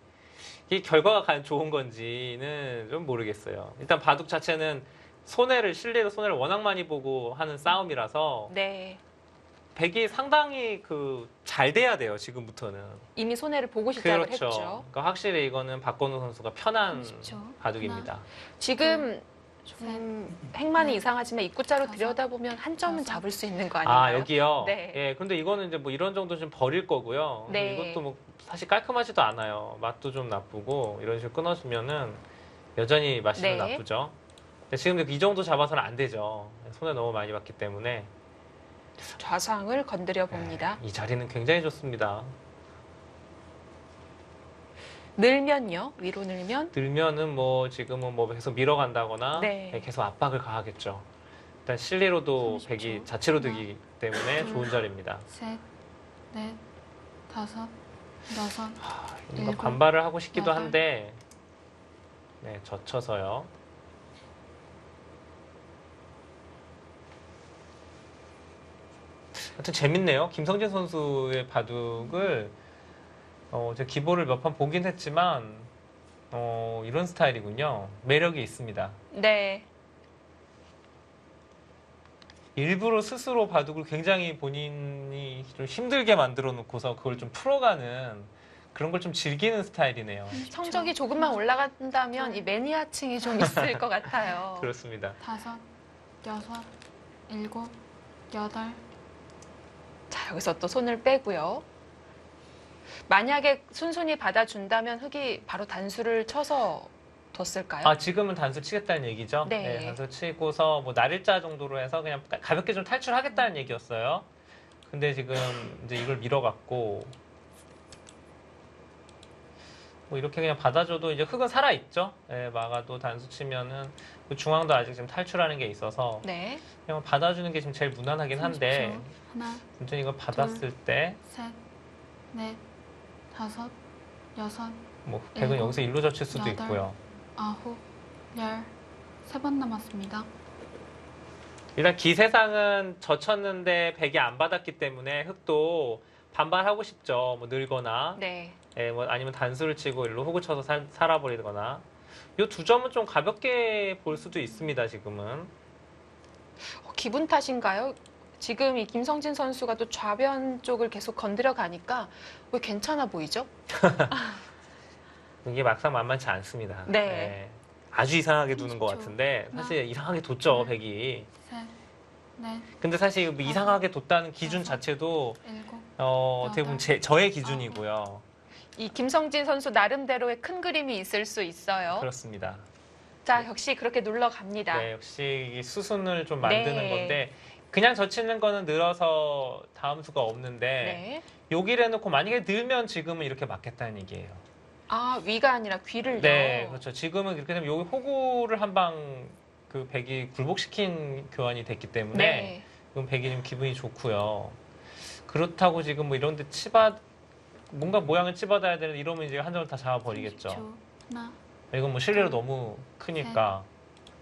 이 결과가 과연 좋은 건지는 좀 모르겠어요. 일단 바둑 자체는 실리로 손해를 워낙 많이 보고 하는 싸움이라서 네. 백이 상당히 잘 돼야 돼요. 지금부터는. 이미 손해를 보고 시작을 그렇죠. 했죠. 그러니까 확실히 이거는 박건우 선수가 편한 30초. 바둑입니다. 지금 셋, 행만이 넷, 이상하지만 입구자로 다섯, 들여다보면 한 점은 여섯. 잡을 수 있는 거 아, 아닌가요? 여기요? 네. 예, 근데 이거는 이제 뭐 이런 정도 좀 버릴 거고요. 네. 이것도 뭐 사실 깔끔하지도 않아요. 맛도 좀 나쁘고 이런 식으로 끊어주면은 여전히 맛이 네. 나쁘죠. 근데 지금 이 정도 잡아서는 안 되죠. 손해 너무 많이 봤기 때문에. 좌상을 건드려 봅니다. 이 자리는 굉장히 좋습니다. 늘면요? 위로 늘면? 늘면은 뭐 지금은 뭐 계속 밀어간다거나 네. 계속 압박을 가하겠죠. 일단 실리로도 30초. 백이 자체로 되기 때문에 둘. 좋은 자리입니다. 셋, 넷, 다섯, 여섯, 뭔가 일곱, 반발을 하고 싶기도 여덟. 한데 네, 젖혀서요. 하여튼 재밌네요. 김성진 선수의 바둑을 제가 기보를 몇 판 보긴 했지만 이런 스타일이군요. 매력이 있습니다. 네. 일부러 스스로 바둑을 굉장히 본인이 좀 힘들게 만들어 놓고서 그걸 좀 풀어가는 그런 걸 좀 즐기는 스타일이네요. 30초. 성적이 조금만 올라간다면 이 매니아층이 좀 있을 것 같아요. 그렇습니다. 다섯, 여섯, 일곱, 여덟, 자, 여기서 또 손을 빼고요. 만약에 순순히 받아준다면 흑이 바로 단수를 쳐서 뒀을까요? 아, 지금은 단수 치겠다는 얘기죠? 네. 단수 치고서 뭐 날일자 정도로 해서 그냥 가볍게 좀 탈출하겠다는 얘기였어요. 근데 지금 이제 이걸 밀어갖고 뭐 이렇게 그냥 받아줘도 이제 흑은 살아있죠? 예, 막아도 단수 치면은 그 중앙도 아직 지금 탈출하는 게 있어서 네. 그냥 받아주는 게 지금 제일 무난하긴 한데 30초. 하나, 완전히 이걸 받았을 때 셋, 넷, 다섯, 여섯, 뭐 백은 일곱, 여기서 일로 젖힐 수도 여덟. 있고요. 아홉, 열, 세 번 남았습니다. 일단 기세상은 젖혔는데 백이 안 받았기 때문에 흑도 반발하고 싶죠. 뭐 늘거나 네. 예, 뭐 아니면 단수를 치고 일로 호구 쳐서 살아버리거나 이 두 점은 좀 가볍게 볼 수도 있습니다. 지금은. 기분 탓인가요? 지금 이 김성진 선수가 또 좌변 쪽을 계속 건드려 가니까 왜 괜찮아 보이죠? 이게 막상 만만치 않습니다. 네. 예, 아주 이상하게 두는 것 30초. 같은데 사실 하나, 이상하게 뒀죠. 둘. 백이. 셋, 넷, 근데 사실 뭐 이상하게 뒀다는 기준 다섯. 자체도 일곱, 어떻게 보면 저의 기준이고요. 이 김성진 선수 나름대로의 큰 그림이 있을 수 있어요. 그렇습니다. 자, 역시 그렇게 눌러 갑니다. 네, 역시 이 수순을 좀 만드는 네. 건데 그냥 젖히는 거는 늘어서 다음 수가 없는데 네. 여기를 해놓고 만약에 늘면 지금은 이렇게 맞겠다는 얘기예요. 아, 위가 아니라 귀를요. 네, 그렇죠. 지금은 그렇게 되면 여기 호구를 한 방 그 백이 굴복시킨 교환이 됐기 때문에 네. 그럼 백이 좀 기분이 좋고요. 그렇다고 지금 뭐 이런데 뭔가 모양을 찝어놔야 되는데 이러면 이제 한 점을 다 잡아버리겠죠. 30초. 하나, 이건 뭐 실례로 너무 크니까.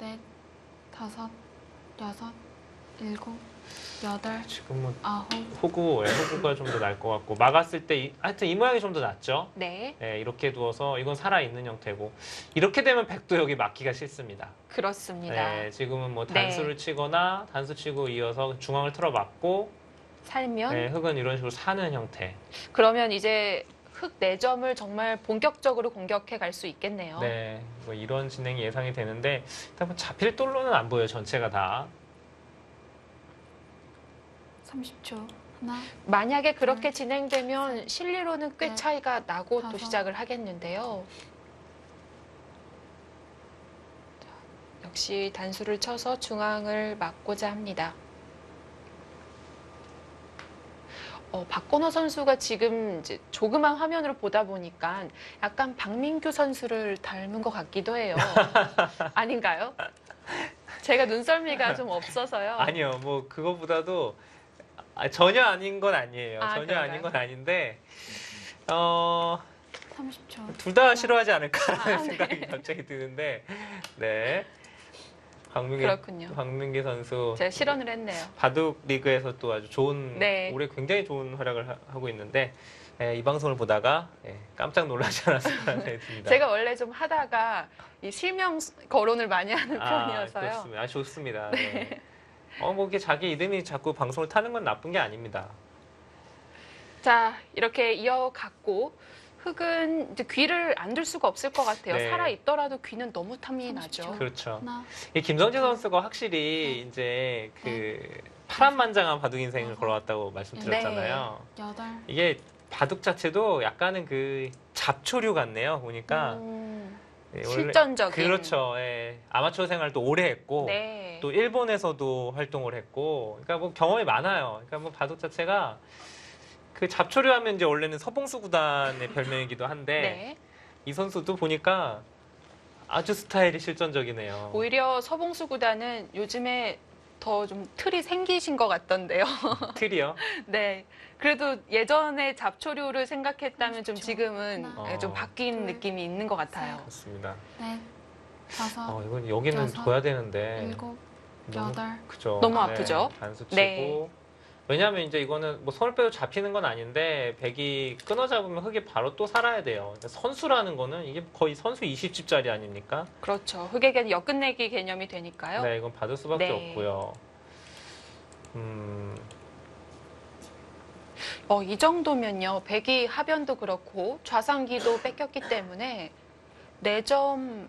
넷, 다섯, 여섯, 일곱, 여덟, 지금은 아홉, 호구가 좀 더 날 것 같고 막았을 때 하여튼 이 모양이 좀 더 낫죠. 네. 네, 이렇게 두어서 이건 살아있는 형태고 이렇게 되면 백도 여기 막기가 싫습니다. 그렇습니다. 네, 지금은 뭐 네. 단수를 치거나 단수 치고 이어서 중앙을 틀어 막고 살면 네, 흑은 이런 식으로 사는 형태. 그러면 이제 흑 4점을 정말 본격적으로 공격해 갈 수 있겠네요. 네, 뭐 이런 진행이 예상이 되는데 일단 뭐 잡힐 돌로는 안 보여요. 전체가 다. 30초. 하나, 만약에 그렇게 진행되면 실리로는 꽤 넷, 차이가 나고 또 다섯. 시작을 하겠는데요. 자, 역시 단수를 쳐서 중앙을 막고자 합니다. 박건호 선수가 지금 이제 조그만 화면으로 보다 보니까 약간 박민규 선수를 닮은 것 같기도 해요. 아닌가요? 제가 눈썰미가 좀 없어서요. 아니요, 뭐 그거보다도 전혀 아닌 건 아니에요. 전혀 그런가요? 아닌 건 아닌데 30초. 둘 다 싫어하지 않을까라는 네. 생각이 갑자기 드는데, 네. 그렇군요. 박민기 선수 제가 실언을 했네요. 바둑 리그에서 또 아주 좋은 네. 올해 굉장히 좋은 활약을 하고 있는데 이 방송을 보다가 깜짝 놀라지 않았을까 생각이 듭니다. 제가 원래 좀 하다가 이 실명 거론을 많이 하는 편이어서요. 그렇습니다. 좋습니다. 네. 뭐 이게 자기 이름이 자꾸 방송을 타는 건 나쁜 게 아닙니다. 자, 이렇게 이어갔고 흙은 이제 귀를 안 둘 수가 없을 것 같아요. 네. 살아 있더라도 귀는 너무 탐이 나죠. 30초. 그렇죠. 하나, 이 김성재 선수가 확실히 이제 그 파란만장한 바둑 인생을 걸어왔다고 말씀드렸잖아요. 여덟, 이게 바둑 자체도 약간은 그 잡초류 같네요. 보니까 원래 실전적인. 그렇죠. 아마추어 생활도 오래 했고 네. 또 일본에서도 활동을 했고, 그러니까 뭐 경험이 많아요. 그러니까 뭐 바둑 자체가 그 잡초류 하면 이제 원래는 서봉수 구단의 별명이기도 한데 네. 이 선수도 보니까 아주 스타일이 실전적이네요. 오히려 서봉수 구단은 요즘에 더 좀 틀이 생기신 것 같던데요. 틀이요. 네. 그래도 예전에 잡초류를 생각했다면 좀 30초. 지금은 하나, 좀 바뀐 둘, 느낌이 있는 것 같아요. 그렇습니다. 넷, 다섯, 이건 여기는 여섯, 둬야 되는데 일곱, 너무 여덟. 그죠. 너무 아프죠? 단수 치고. 네. 왜냐하면 이제 이거는 뭐 손을 빼도 잡히는 건 아닌데 백이 끊어 잡으면 흙이 바로 또 살아야 돼요. 그러니까 선수라는 거는 이게 거의 선수 20집짜리 아닙니까? 그렇죠. 흑에게는 역끝내기 개념이 되니까요. 네, 이건 받을 수밖에 네. 없고요. 이 정도면요. 백이 하변도 그렇고 좌상기도 뺏겼기 때문에 4점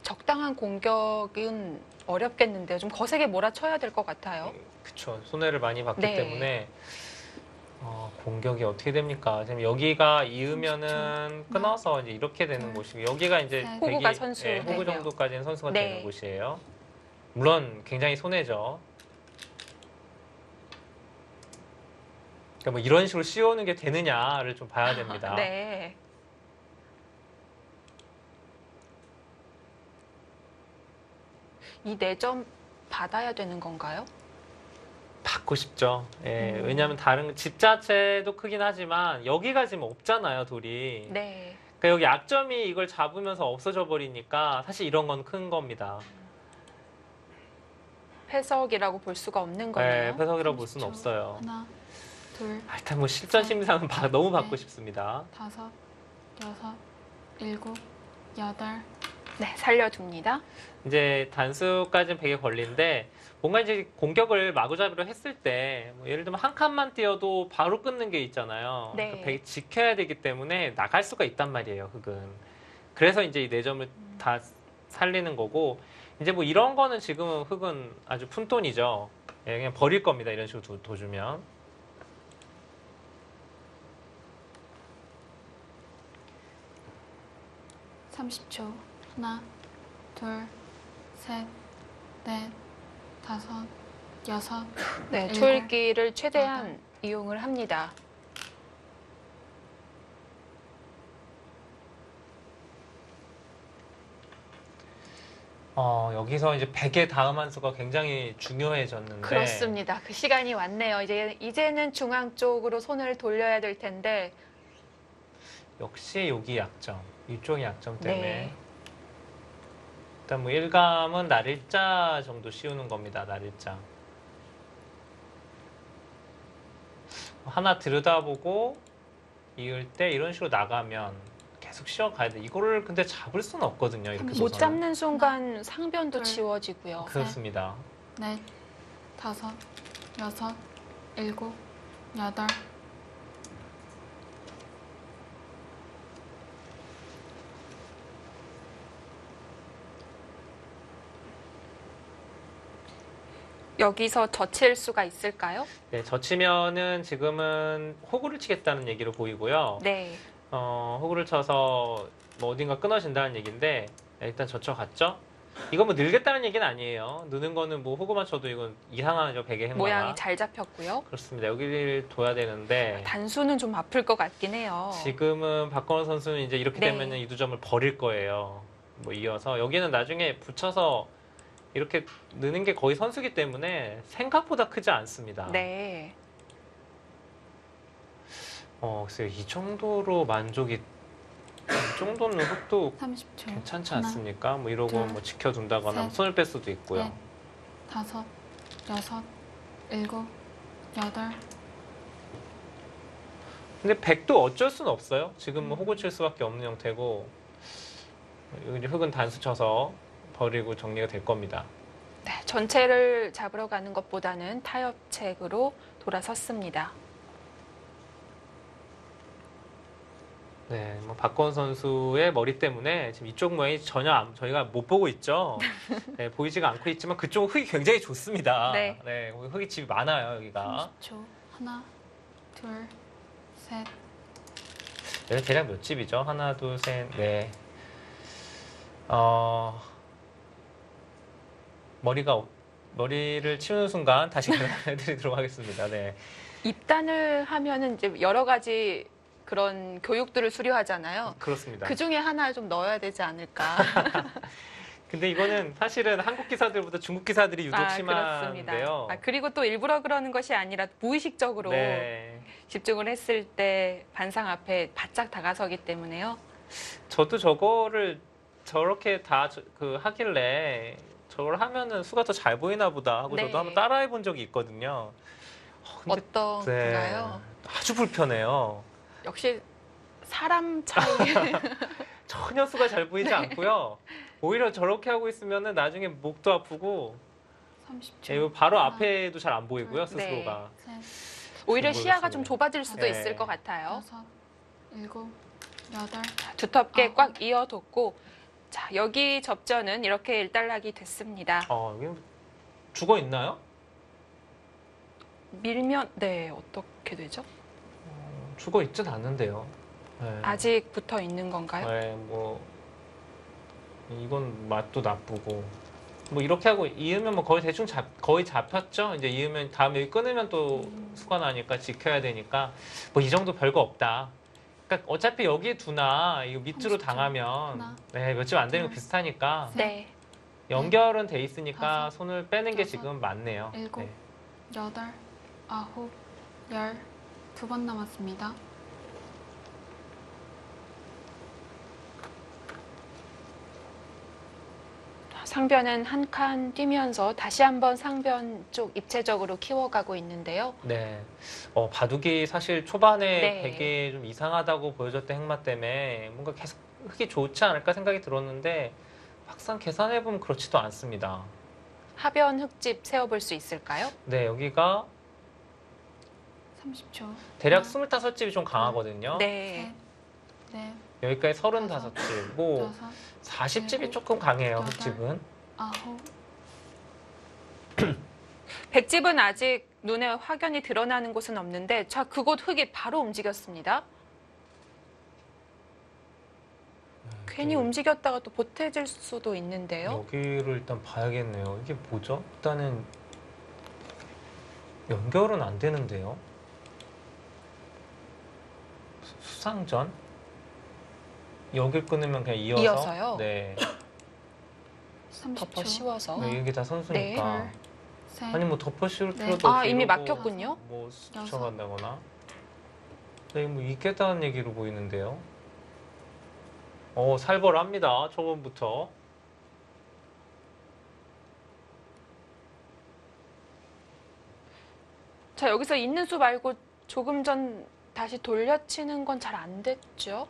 적당한 공격은 어렵겠는데요. 좀 거세게 몰아쳐야 될 것 같아요. 그쵸. 손해를 많이 봤기 네. 때문에 공격이 어떻게 됩니까? 지금 여기가 이으면은 30초. 끊어서 이제 이렇게 되는 둘, 곳이고, 여기가 이제 셋. 백이 호구가 선수 호구 되네요. 정도까지는 선수가 네. 되는 곳이에요. 물론 굉장히 손해죠. 그러니까 뭐 이런 식으로 씌워오는 게 되느냐를 좀 봐야 됩니다. 네. 이 4점 받아야 되는 건가요? 받고 싶죠. 왜냐하면 다른 집 자체도 크긴 하지만 여기가 지금 없잖아요, 돌이. 네. 그러니까 여기 약점이 이걸 잡으면서 없어져 버리니까 사실 이런 건 큰 겁니다. 패석이라고 볼 수가 없는 거네요. 패석이라고 볼 수는 30초. 없어요. 하나, 둘, 일단 뭐 실전 심리상은 너무 받고 네. 싶습니다. 다섯, 여섯, 일곱, 여덟. 네, 살려둡니다. 이제 단수까지는 100에 걸리는데 뭔가 이제 공격을 마구잡이로 했을 때 뭐 예를 들면 한 칸만 뛰어도 바로 끊는 게 있잖아요. 네. 그러니까 100이 지켜야 되기 때문에 나갈 수가 있단 말이에요, 흙은. 그래서 이제 이 4점을 다 살리는 거고, 이제 뭐 이런 거는 지금은 흙은 아주 푼돈이죠. 그냥 버릴 겁니다, 이런 식으로 둬주면. (30초) 하나, 둘, 셋, 넷, 다섯, 여섯. 네, 일곱, 초읽기를 최대한 이용을 합니다. 여기서 이제 100의 다음 한 수가 굉장히 중요해졌는데. 그렇습니다. 그 시간이 왔네요. 이제는 중앙 쪽으로 손을 돌려야 될 텐데. 역시 여기 약점, 이쪽이 약점 때문에. 네. 일단 뭐 일감은 날일자 정도 씌우는 겁니다. 날일자. 하나 들여다보고 이을 때 이런 식으로 나가면 계속 씌워가야 돼. 이거를 근데 잡을 수는 없거든요. 이렇게 못 둬서는. 잡는 순간 상변도 둘, 지워지고요. 그렇습니다. 넷, 다섯, 여섯, 일곱, 여덟. 여기서 젖힐 수가 있을까요? 네, 젖히면은 지금은 호구를 치겠다는 얘기로 보이고요. 네. 호구를 쳐서 뭐 어딘가 끊어진다는 얘기인데 일단 젖혀갔죠. 이거 뭐 늘겠다는 얘기는 아니에요. 느는 거는 뭐 호구만 쳐도 이건 이상하죠. 백의 행마가. 모양이 잘 잡혔고요. 그렇습니다. 여기를 둬야 되는데 단수는 좀 아플 것 같긴 해요. 지금은 박건호 선수는 이제 이렇게 네. 되면은 이 2점 버릴 거예요. 뭐 이어서 여기는 나중에 붙여서 이렇게 느는 게 거의 선수기 때문에 생각보다 크지 않습니다. 네. 글쎄요. 이 정도로 이 정도는 흙도 30초. 괜찮지 하나, 않습니까? 뭐 이러고 둘, 뭐 지켜둔다거나 셋, 손을 뺄 수도 있고요. 넷, 5, 6, 7, 8. 근데 100도 어쩔 수는 없어요. 지금 뭐 호구 칠 수밖에 없는 형태고 이제 흙은 단수 쳐서 버리고 정리가 될 겁니다. 네, 전체를 잡으러 가는 것보다는 타협책으로 돌아섰습니다. 네, 뭐 박건 선수의 머리 때문에 지금 이쪽 모양이 전혀 저희가 못 보고 있죠. 네, 보이지가 않고 있지만 그쪽 흙이 굉장히 좋습니다. 네. 네, 흙이 집이 많아요 여기가. 30초. 하나, 둘, 셋. 여기 대략 몇 집이죠? 하나, 둘, 셋, 네. 머리를 치우는 순간 다시 계산해드리도록 하겠습니다. 네. 입단을 하면은 이제 여러 가지 그런 교육들을 수료하잖아요. 그렇습니다. 그 중에 하나 좀 넣어야 되지 않을까. 근데 이거는 사실은 한국 기사들보다 중국 기사들이 유독 그렇습니다. 심한데요. 그리고 또 일부러 그러는 것이 아니라 무의식적으로 네. 집중을 했을 때 반상 앞에 바짝 다가서기 때문에요. 저도 저거를 저렇게 다 하길래 저걸 하면은 수가 더 잘 보이나 보다 하고 네. 저도 한번 따라해 본 적이 있거든요. 근데 어떤가요? 아주 불편해요. 역시 사람 차이. 전혀 수가 잘 보이지 않고요. 오히려 저렇게 하고 있으면은 나중에 목도 아프고 30초. 바로 하나, 앞에도 잘 안 보이고요, 네. 스스로가. 셋, 오히려 잘 시야가 좀 모르겠어요. 좁아질 수도 네. 있을 것 같아요. 6, 7, 8. 두텁게 아홉. 꽉 이어뒀고, 자, 여기 접전은 이렇게 일단락이 됐습니다. 여기 죽어 있나요? 밀면, 네, 어떻게 되죠? 죽어 있진 않는데요. 네. 아직 붙어 있는 건가요? 네, 뭐 이건 맛도 나쁘고 뭐 이렇게 하고 이으면 뭐 거의 대충 거의 잡혔죠. 이제 이으면 다음에 여기 끊으면 또 수가 나니까 지켜야 되니까 뭐 이 정도 별거 없다. 그러니까 어차피 여기 두나 이거 밑으로 30초. 당하면 하나, 네, 몇 집 안 되는 거 둘, 비슷하니까 셋. 네. 연결은 돼 있으니까 다섯, 손을 빼는 게 여섯, 지금 맞네요. 일곱. 네. 8, 9, 10. 2번 남았습니다. 상변은 한 칸 뛰면서 다시 한번 상변 쪽 입체적으로 키워가고 있는데요. 네. 바둑이 사실 초반에 네. 되게 좀 이상하다고 보여줬던 행마 때문에 뭔가 계속 흙이 좋지 않을까 생각이 들었는데 막상 계산해보면 그렇지도 않습니다. 하변 흙집 세워볼 수 있을까요? 네, 여기가 30초. 대략 하나, 25집이 좀 강하거든요. 네. 셋, 넷, 여기까지 35집, 뭐 여섯, 40집이 일곱, 조금 강해요, 여덟. 흙집은. 9. 백집은 아직 눈에 확연히 드러나는 곳은 없는데, 자, 그곳 흙이 바로 움직였습니다. 괜히 움직였다가 또 보태질 수도 있는데요. 여기를 일단 봐야겠네요. 이게 뭐죠? 일단은 연결은 안 되는데요. 수상전? 여길 끊으면 그냥 이어서요? 네. 30초. 덮어 씌워서. 하나, 이게 다 선수니까. 둘, 셋. 아니 뭐 덮어 씌울 네. 필요도 아, 없고 이미 이러고 막혔군요. 뭐 여섯. 스쳐간다거나. 네, 뭐 있겠다는 얘기로 보이는데요. 살벌합니다. 초반부터. 자, 여기서 있는 수 말고 조금 전 다시 돌려치는 건 잘 안 됐죠?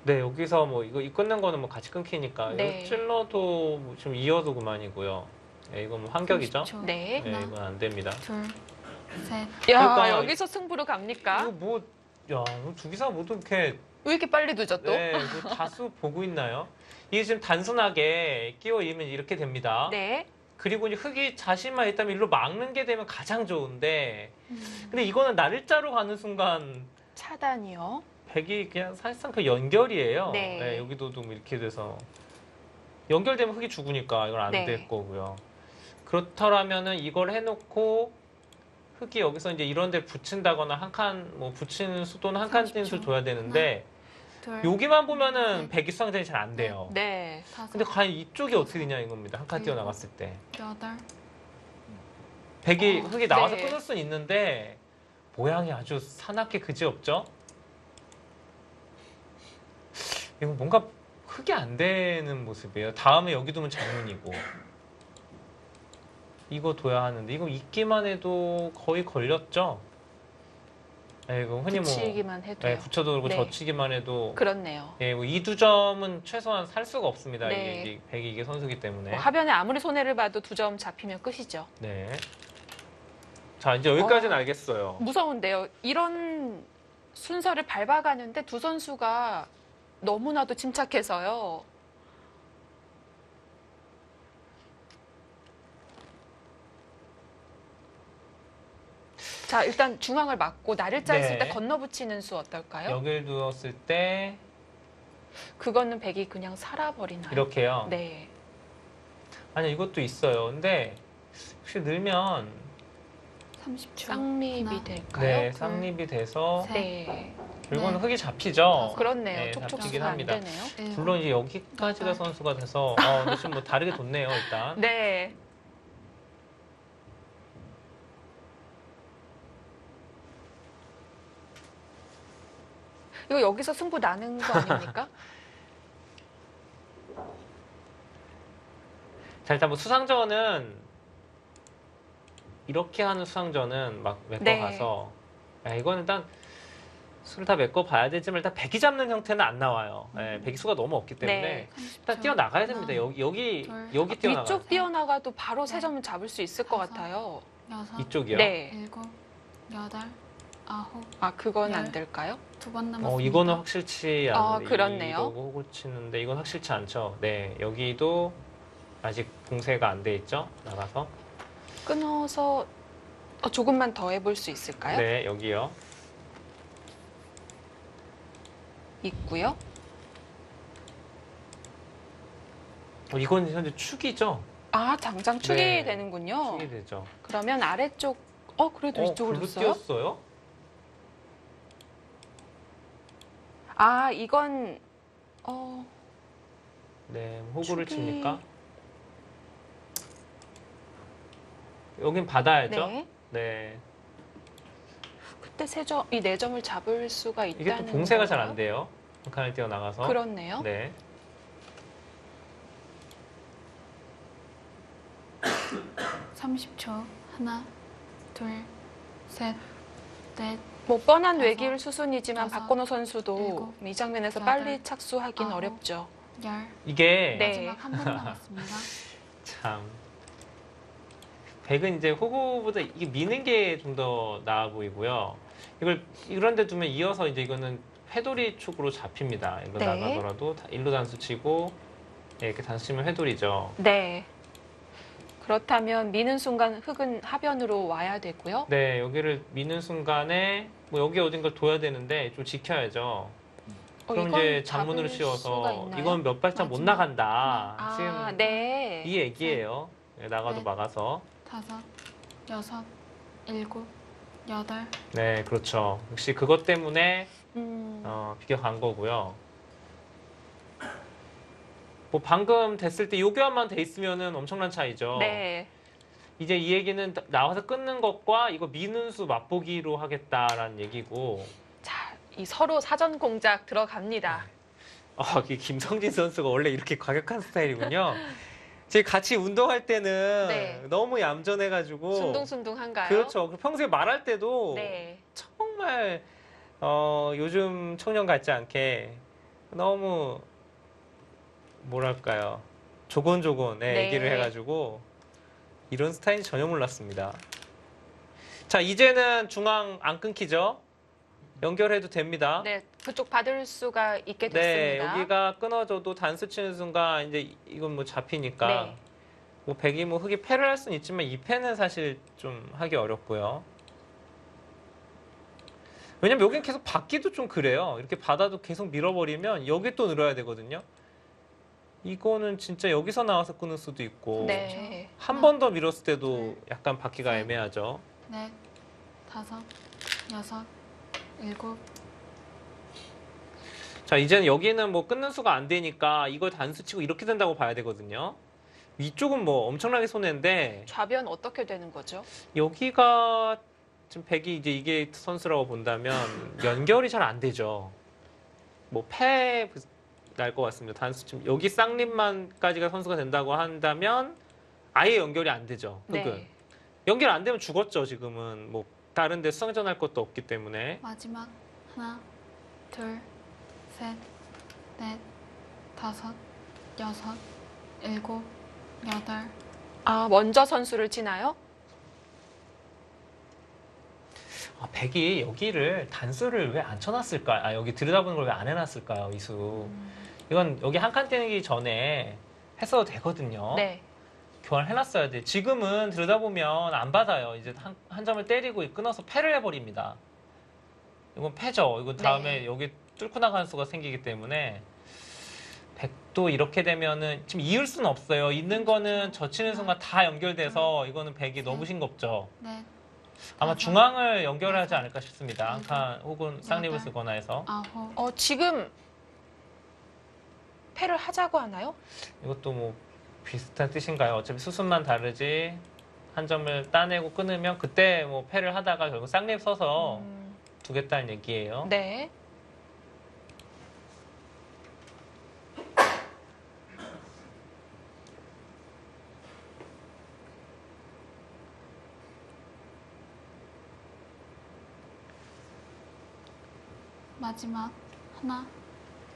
네, 여기서 뭐 이거 끊는 거는 뭐 같이 끊기니까 네. 이거 찔러도 뭐 지금 이어도 그만이고요. 네, 이건 뭐 환격이죠. 30초. 네. 네, 이건 안 됩니다. 둘, 셋. 야, 그러니까 여기서 승부로 갑니까? 이거 뭐, 야, 두 기사 모두 이렇게 왜 이렇게 빨리 늦어 또? 네, 그 다수 보고 있나요? 이게 지금 단순하게 끼워 이으면 이렇게 됩니다. 네. 그리고 이제 흙이 자신만 있다면 일로 막는 게 되면 가장 좋은데, 음. 근데 이거는 날짜로 가는 순간 차단이요. 백이 그냥 사실상 그 연결이에요. 네. 여기도 뭐 이렇게 돼서 연결되면 흙이 죽으니까 이건 안 네. 될 거고요. 그렇더라면은 이걸 해놓고 흙이 여기서 이제 이런 데 붙인다거나 한 칸 뭐 붙이는 수도는 한 칸 뛴 수 30초. 둬야 되는데 둘, 여기만 보면은 백이 수상전이 잘 안 돼요. 네. 다섯, 근데 과연 이쪽이 어떻게 되냐 이겁니다. 한 칸 일곱. 뛰어나갔을 때. 여덟, 백이 흙이 나와서 네. 끊을 수는 있는데 모양이 아주 사납게 그지없죠? 이거 뭔가 흙이 안 되는 모습이에요. 다음에 여기 두면 장문이고 이거 둬야 하는데 이거 있기만 해도 거의 걸렸죠? 네, 이거 흔히 뭐 붙이기만 해도요. 네, 붙여도 그렇고 네. 젖히기만 해도 그렇네요. 예, 뭐 이두 점은 최소한 살 수가 없습니다. 네. 이게 백이 이게 선수기 때문에. 뭐 하변에 아무리 손해를 봐도 2점 잡히면 끝이죠. 네. 자, 이제 여기까지는 알겠어요. 무서운데요. 이런 순서를 밟아가는데 두 선수가 너무나도 침착해서요. 자, 일단 중앙을 막고 날을 짰을 네. 때 건너붙이는 수 어떨까요? 여길 두었을 때 그거는 백이 그냥 살아버리나요? 이렇게요. 네. 아니 이것도 있어요. 근데 혹시 넣으면 30초. 쌍립이 하나, 될까요? 네, 쌍립이 돼서 셋. 네. 결국은 네. 흙이 잡히죠. 그렇네요. 네, 잡히긴 촉촉수가 안 합니다. 되네요. 일곱, 물론 이제 여기까지가 선수가 돼서 근데 좀 뭐 다르게 뒀네요, 일단. 네. 이거 여기서 승부 나는 거 아닙니까? 자, 일단 뭐 수상전은 이렇게 하는 수상전은 막 메꿔가서 이거는 일단 수를 다 메꿔봐야 되지만 일단 백이 잡는 형태는 안 나와요. 백이 수가 너무 없기 때문에 네. 30초. 일단 뛰어나가야 됩니다. 여기 둘. 뛰어나가야 위쪽 뛰어나가도 바로 세 네. 점을 잡을 수 있을 것 다섯. 같아요. 여섯, 이쪽이요. 네. 일곱, 여덟, 아홉, 아, 그건 안 열. 될까요? 2번 남았습니다. 이거는 확실치 않은데 그렇네요. 이러고 호구 치는데 이건 확실치 않죠. 네, 여기도 아직 봉쇄가 안 돼 있죠. 나가서. 끊어서 조금만 더 해볼 수 있을까요? 네, 여기요. 있고요. 이건 현재 축이죠. 아, 당장 축이 네. 되는군요. 축이 되죠. 그러면 아래쪽 그래도 이쪽으로 글로 뒀어요? 뛰었어요? 아, 이건 네, 호구를 축이- 칩니까? 여긴 받아야죠. 네. 네. 그때 이 4점을 잡을 수가 있다는 이게 또 봉쇄가 잘 안 건가요? 돼요. 한 칸을 뛰어나가서. 그렇네요. 네. 30초. 하나, 둘, 셋, 넷, 뭐 뻔한 다섯, 외길 수순이지만 여섯, 박건호 선수도 일곱, 이 장면에서 여덟, 빨리 착수하긴 아홉. 어렵죠. 열. 이게 네. 마지막 한 번 남았습니다. 참. 백은 이제 호구보다 이게 미는 게 좀 더 나아 보이고요. 이걸 이런 데 두면 이어서 이제 이거는 회돌이 축으로 잡힙니다. 일로 네. 나가더라도 일로 단수 치고 이렇게 단수 치면 회돌이죠. 네. 그렇다면 미는 순간 흙은 하변으로 와야 되고요. 네, 여기를 미는 순간에 뭐 여기 어딘가 둬야 되는데 좀 지켜야죠. 그럼 이건 이제 장문으로 잡을 수가 씌워서 있나요? 이건 몇 발짝 못 마지막. 나간다. 아, 지금 네. 이 얘기예요. 네, 나가도 네. 막아서. 다섯, 여섯, 일곱, 여덟, 네, 그렇죠. 역시 그것 때문에 음, 비껴간 거고요. 뭐 방금 됐을 때 요 교환만 돼 있으면은 엄청난 차이죠. 네. 이제 이 얘기는 나와서 끊는 것과 이거 미는 수 맛보기로 하겠다라는 얘기고. 자, 이 서로 사전 공작 들어갑니다. 이 김성진 선수가 원래 이렇게 과격한 스타일이군요. 제가 같이 운동할 때는 네. 너무 얌전해가지고. 순둥순둥한가요? 그렇죠. 평소에 말할 때도 네. 정말 요즘 청년 같지 않게 너무 뭐랄까요, 조곤조곤 네. 얘기를 해가지고 이런 스타일이 전혀 몰랐습니다. 자, 이제는 중앙 안 끊기죠? 연결해도 됩니다. 네, 그쪽 받을 수가 있게 네, 됐습니다. 여기가 끊어져도 단수 치는 순간 이제 이건 뭐 잡히니까 네. 뭐 백이 뭐 흙이 패를 할 수는 있지만 이 패는 사실 좀 하기 어렵고요. 왜냐면 여긴 계속 받기도 좀 그래요. 이렇게 받아도 계속 밀어버리면 여기 또 늘어야 되거든요. 이거는 진짜 여기서 나와서 끊을 수도 있고 네. 한 번 더 밀었을 때도 약간 받기가 애매하죠. 넷, 다섯, 여섯, 일곱, 자, 이제는 여기는 뭐 끊는 수가 안 되니까 이걸 단수 치고 이렇게 된다고 봐야 되거든요. 위쪽은 뭐 엄청나게 손해인데 좌변 어떻게 되는 거죠? 여기가 지금 백이 이제 이게 선수라고 본다면 연결이 잘 안 되죠. 뭐 패 날 것 같습니다. 단수 지금 여기 쌍립만까지가 선수가 된다고 한다면 아예 연결이 안 되죠. 흑은. 네. 연결 안 되면 죽었죠. 지금은 뭐 다른 데 수상전할 것도 없기 때문에. 마지막 하나, 둘, 셋, 넷, 다섯, 여섯, 일곱, 여덟. 아, 먼저 선수를 치나요? 아, 백이 여기를 단수를 왜 안 쳐놨을까? 아, 여기 들여다보는 걸 왜 안 해놨을까요? 이수. 이건 여기 한 칸 떼기 전에 했어도 되거든요. 네. 교환을 해놨어야 돼. 지금은 들여다보면 안 받아요. 이제 한 점을 때리고 끊어서 패를 해버립니다. 이건 패죠. 이건 다음에 네. 여기 뚫고 나가는 수가 생기기 때문에 백도 이렇게 되면은 지금 이을 수는 없어요. 있는 거는 젖히는 순간 다 연결돼서 이거는 백이 너무 싱겁죠. 넷, 아마 다섯, 중앙을 연결하지 않을까 싶습니다. 한 일곱, 칸 혹은 쌍립을 여덟. 쓰거나 해서. 아홉. 지금 패를 하자고 하나요? 이것도 뭐 비슷한 뜻인가요? 어차피 수순만 다르지. 한 점을 따내고 끊으면 그때 뭐 패를 하다가 결국 쌍립 서서 두겠다는 얘기예요. 네. 마지막 하나,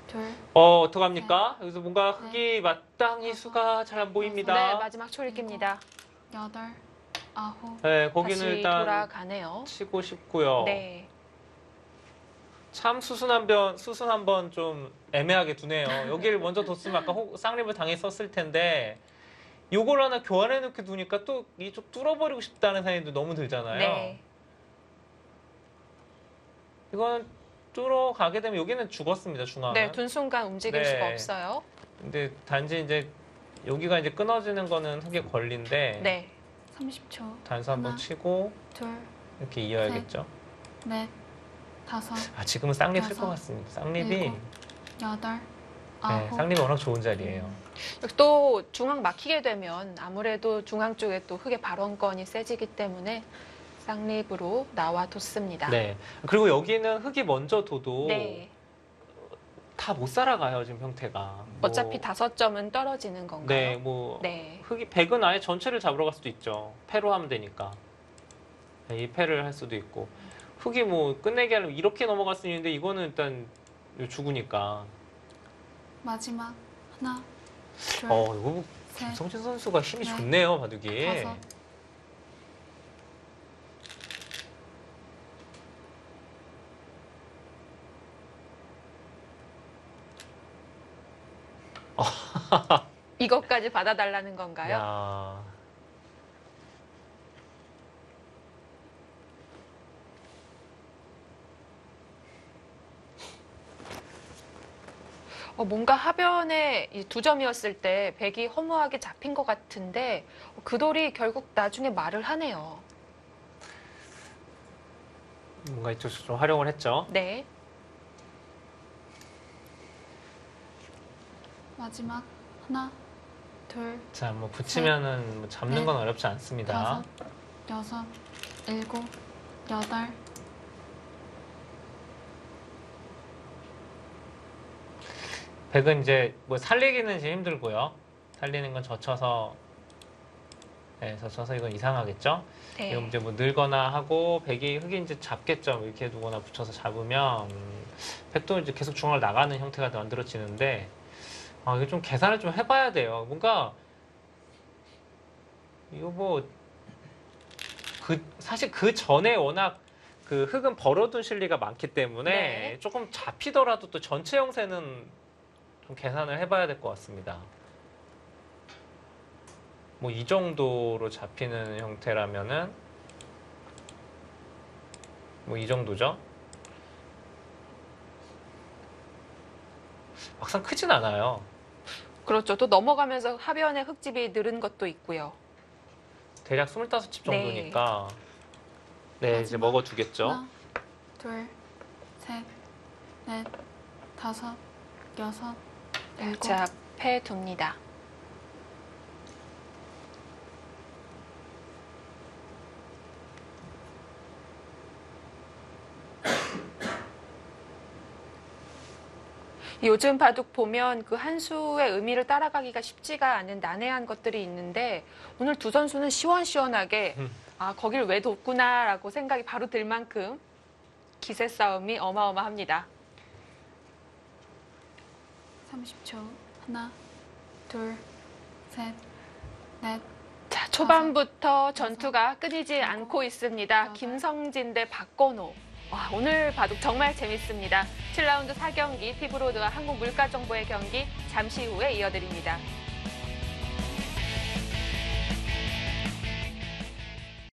둘, 어떡합니까? 여기서 뭔가 흙이 마땅히 수가 잘 안 보입니다. 네, 마지막 초읽기입니다. 여덟, 아홉. 네, 거기는 다시 일단 돌아가네요. 치고 싶고요. 네. 참 수순 한 번 좀 애매하게 두네요. 여기를 먼저 뒀으면 아까 쌍립을 당했었을 텐데 요걸 하나 교환해 놓게 두니까 또 이쪽 뚫어버리고 싶다는 생각이 너무 들잖아요. 네. 이거는 뚫어가게 되면 여기는 죽었습니다. 중앙은. 네, 둔 순간 움직일 네. 수가 없어요. 근데 단지 이제 여기가 이제 끊어지는 거는 흙의 권리인데 네. 30초. 단수 한번 하나. 치고 둘, 이렇게 이어야겠죠. 넷, 다섯, 아, 지금은 쌍립 쓸 것 여섯, 같습니다. 쌍립이 일곱, 여덟, 네, 아홉. 쌍립이 워낙 좋은 자리예요. 또 중앙 막히게 되면 아무래도 중앙 쪽에 또 흑의 발언권이 세지기 때문에 쌍립으로 나와뒀습니다. 네. 그리고 여기는 흙이 먼저 둬도 네. 다 못 살아가요, 지금 형태가. 어차피 5점은 떨어지는 건가요? 네, 뭐 네. 흙이 백은 아예 전체를 잡으러 갈 수도 있죠. 패로 하면 되니까. 네, 이 패를 할 수도 있고. 흙이 뭐 끝내기 하려면 이렇게 넘어갈 수 있는데 이거는 일단 죽으니까. 마지막 하나, 둘, 이거 셋, 김성진 선수가 힘이 넷, 좋네요, 바둑이. 다섯. 이것까지 받아달라는 건가요? 야. 뭔가 하변에 이 2점이었을 때 백이 허무하게 잡힌 것 같은데 그 돌이 결국 나중에 말을 하네요. 뭔가 이쪽 좀 활용을 했죠. 네. 마지막 하나, 둘, 자, 뭐 붙이면은 뭐 잡는 넷, 건 어렵지 않습니다. 다섯, 여섯, 일곱, 여덟. 백은 이제 뭐 살리기는 지금 힘들고요. 살리는 건 젖혀서, 네, 젖혀서 이건 이상하겠죠. 네. 이건 이제 뭐 늘거나 하고 백이 흙이 이제 잡겠죠. 뭐 이렇게 두거나 붙여서 잡으면 백도 이제 계속 중앙을 나가는 형태가 만들어지는데 이거 좀 계산을 좀 해봐야 돼요. 뭔가 이거 뭐 사실 그 전에 워낙 그 흙은 벌어둔 실리가 많기 때문에 네. 조금 잡히더라도 또 전체 형세는 좀 계산을 해봐야 될 것 같습니다. 뭐 이 정도로 잡히는 형태라면은 뭐 이 정도죠. 막상 크진 않아요. 그렇죠. 또 넘어가면서 하변에 흙집이 늘은 것도 있고요. 대략 25집 정도니까 네, 이제 마지막 먹어두겠죠. 하나, 둘, 셋, 넷, 5, 6, 7. 자, 패 둡니다. 요즘 바둑 보면 그 한 수의 의미를 따라가기가 쉽지가 않은 난해한 것들이 있는데 오늘 두 선수는 시원시원하게 아, 거길 왜 뒀구나라고 생각이 바로 들 만큼 기세 싸움이 어마어마합니다. 30초. 하나, 둘, 셋, 넷. 자, 초반부터 전투가 끊이지 않고 있습니다. 김성진 대 박건호. 와, 오늘 바둑 정말 재밌습니다. 7라운드 4경기 티브로드와 한국물가정보의 경기 잠시 후에 이어드립니다.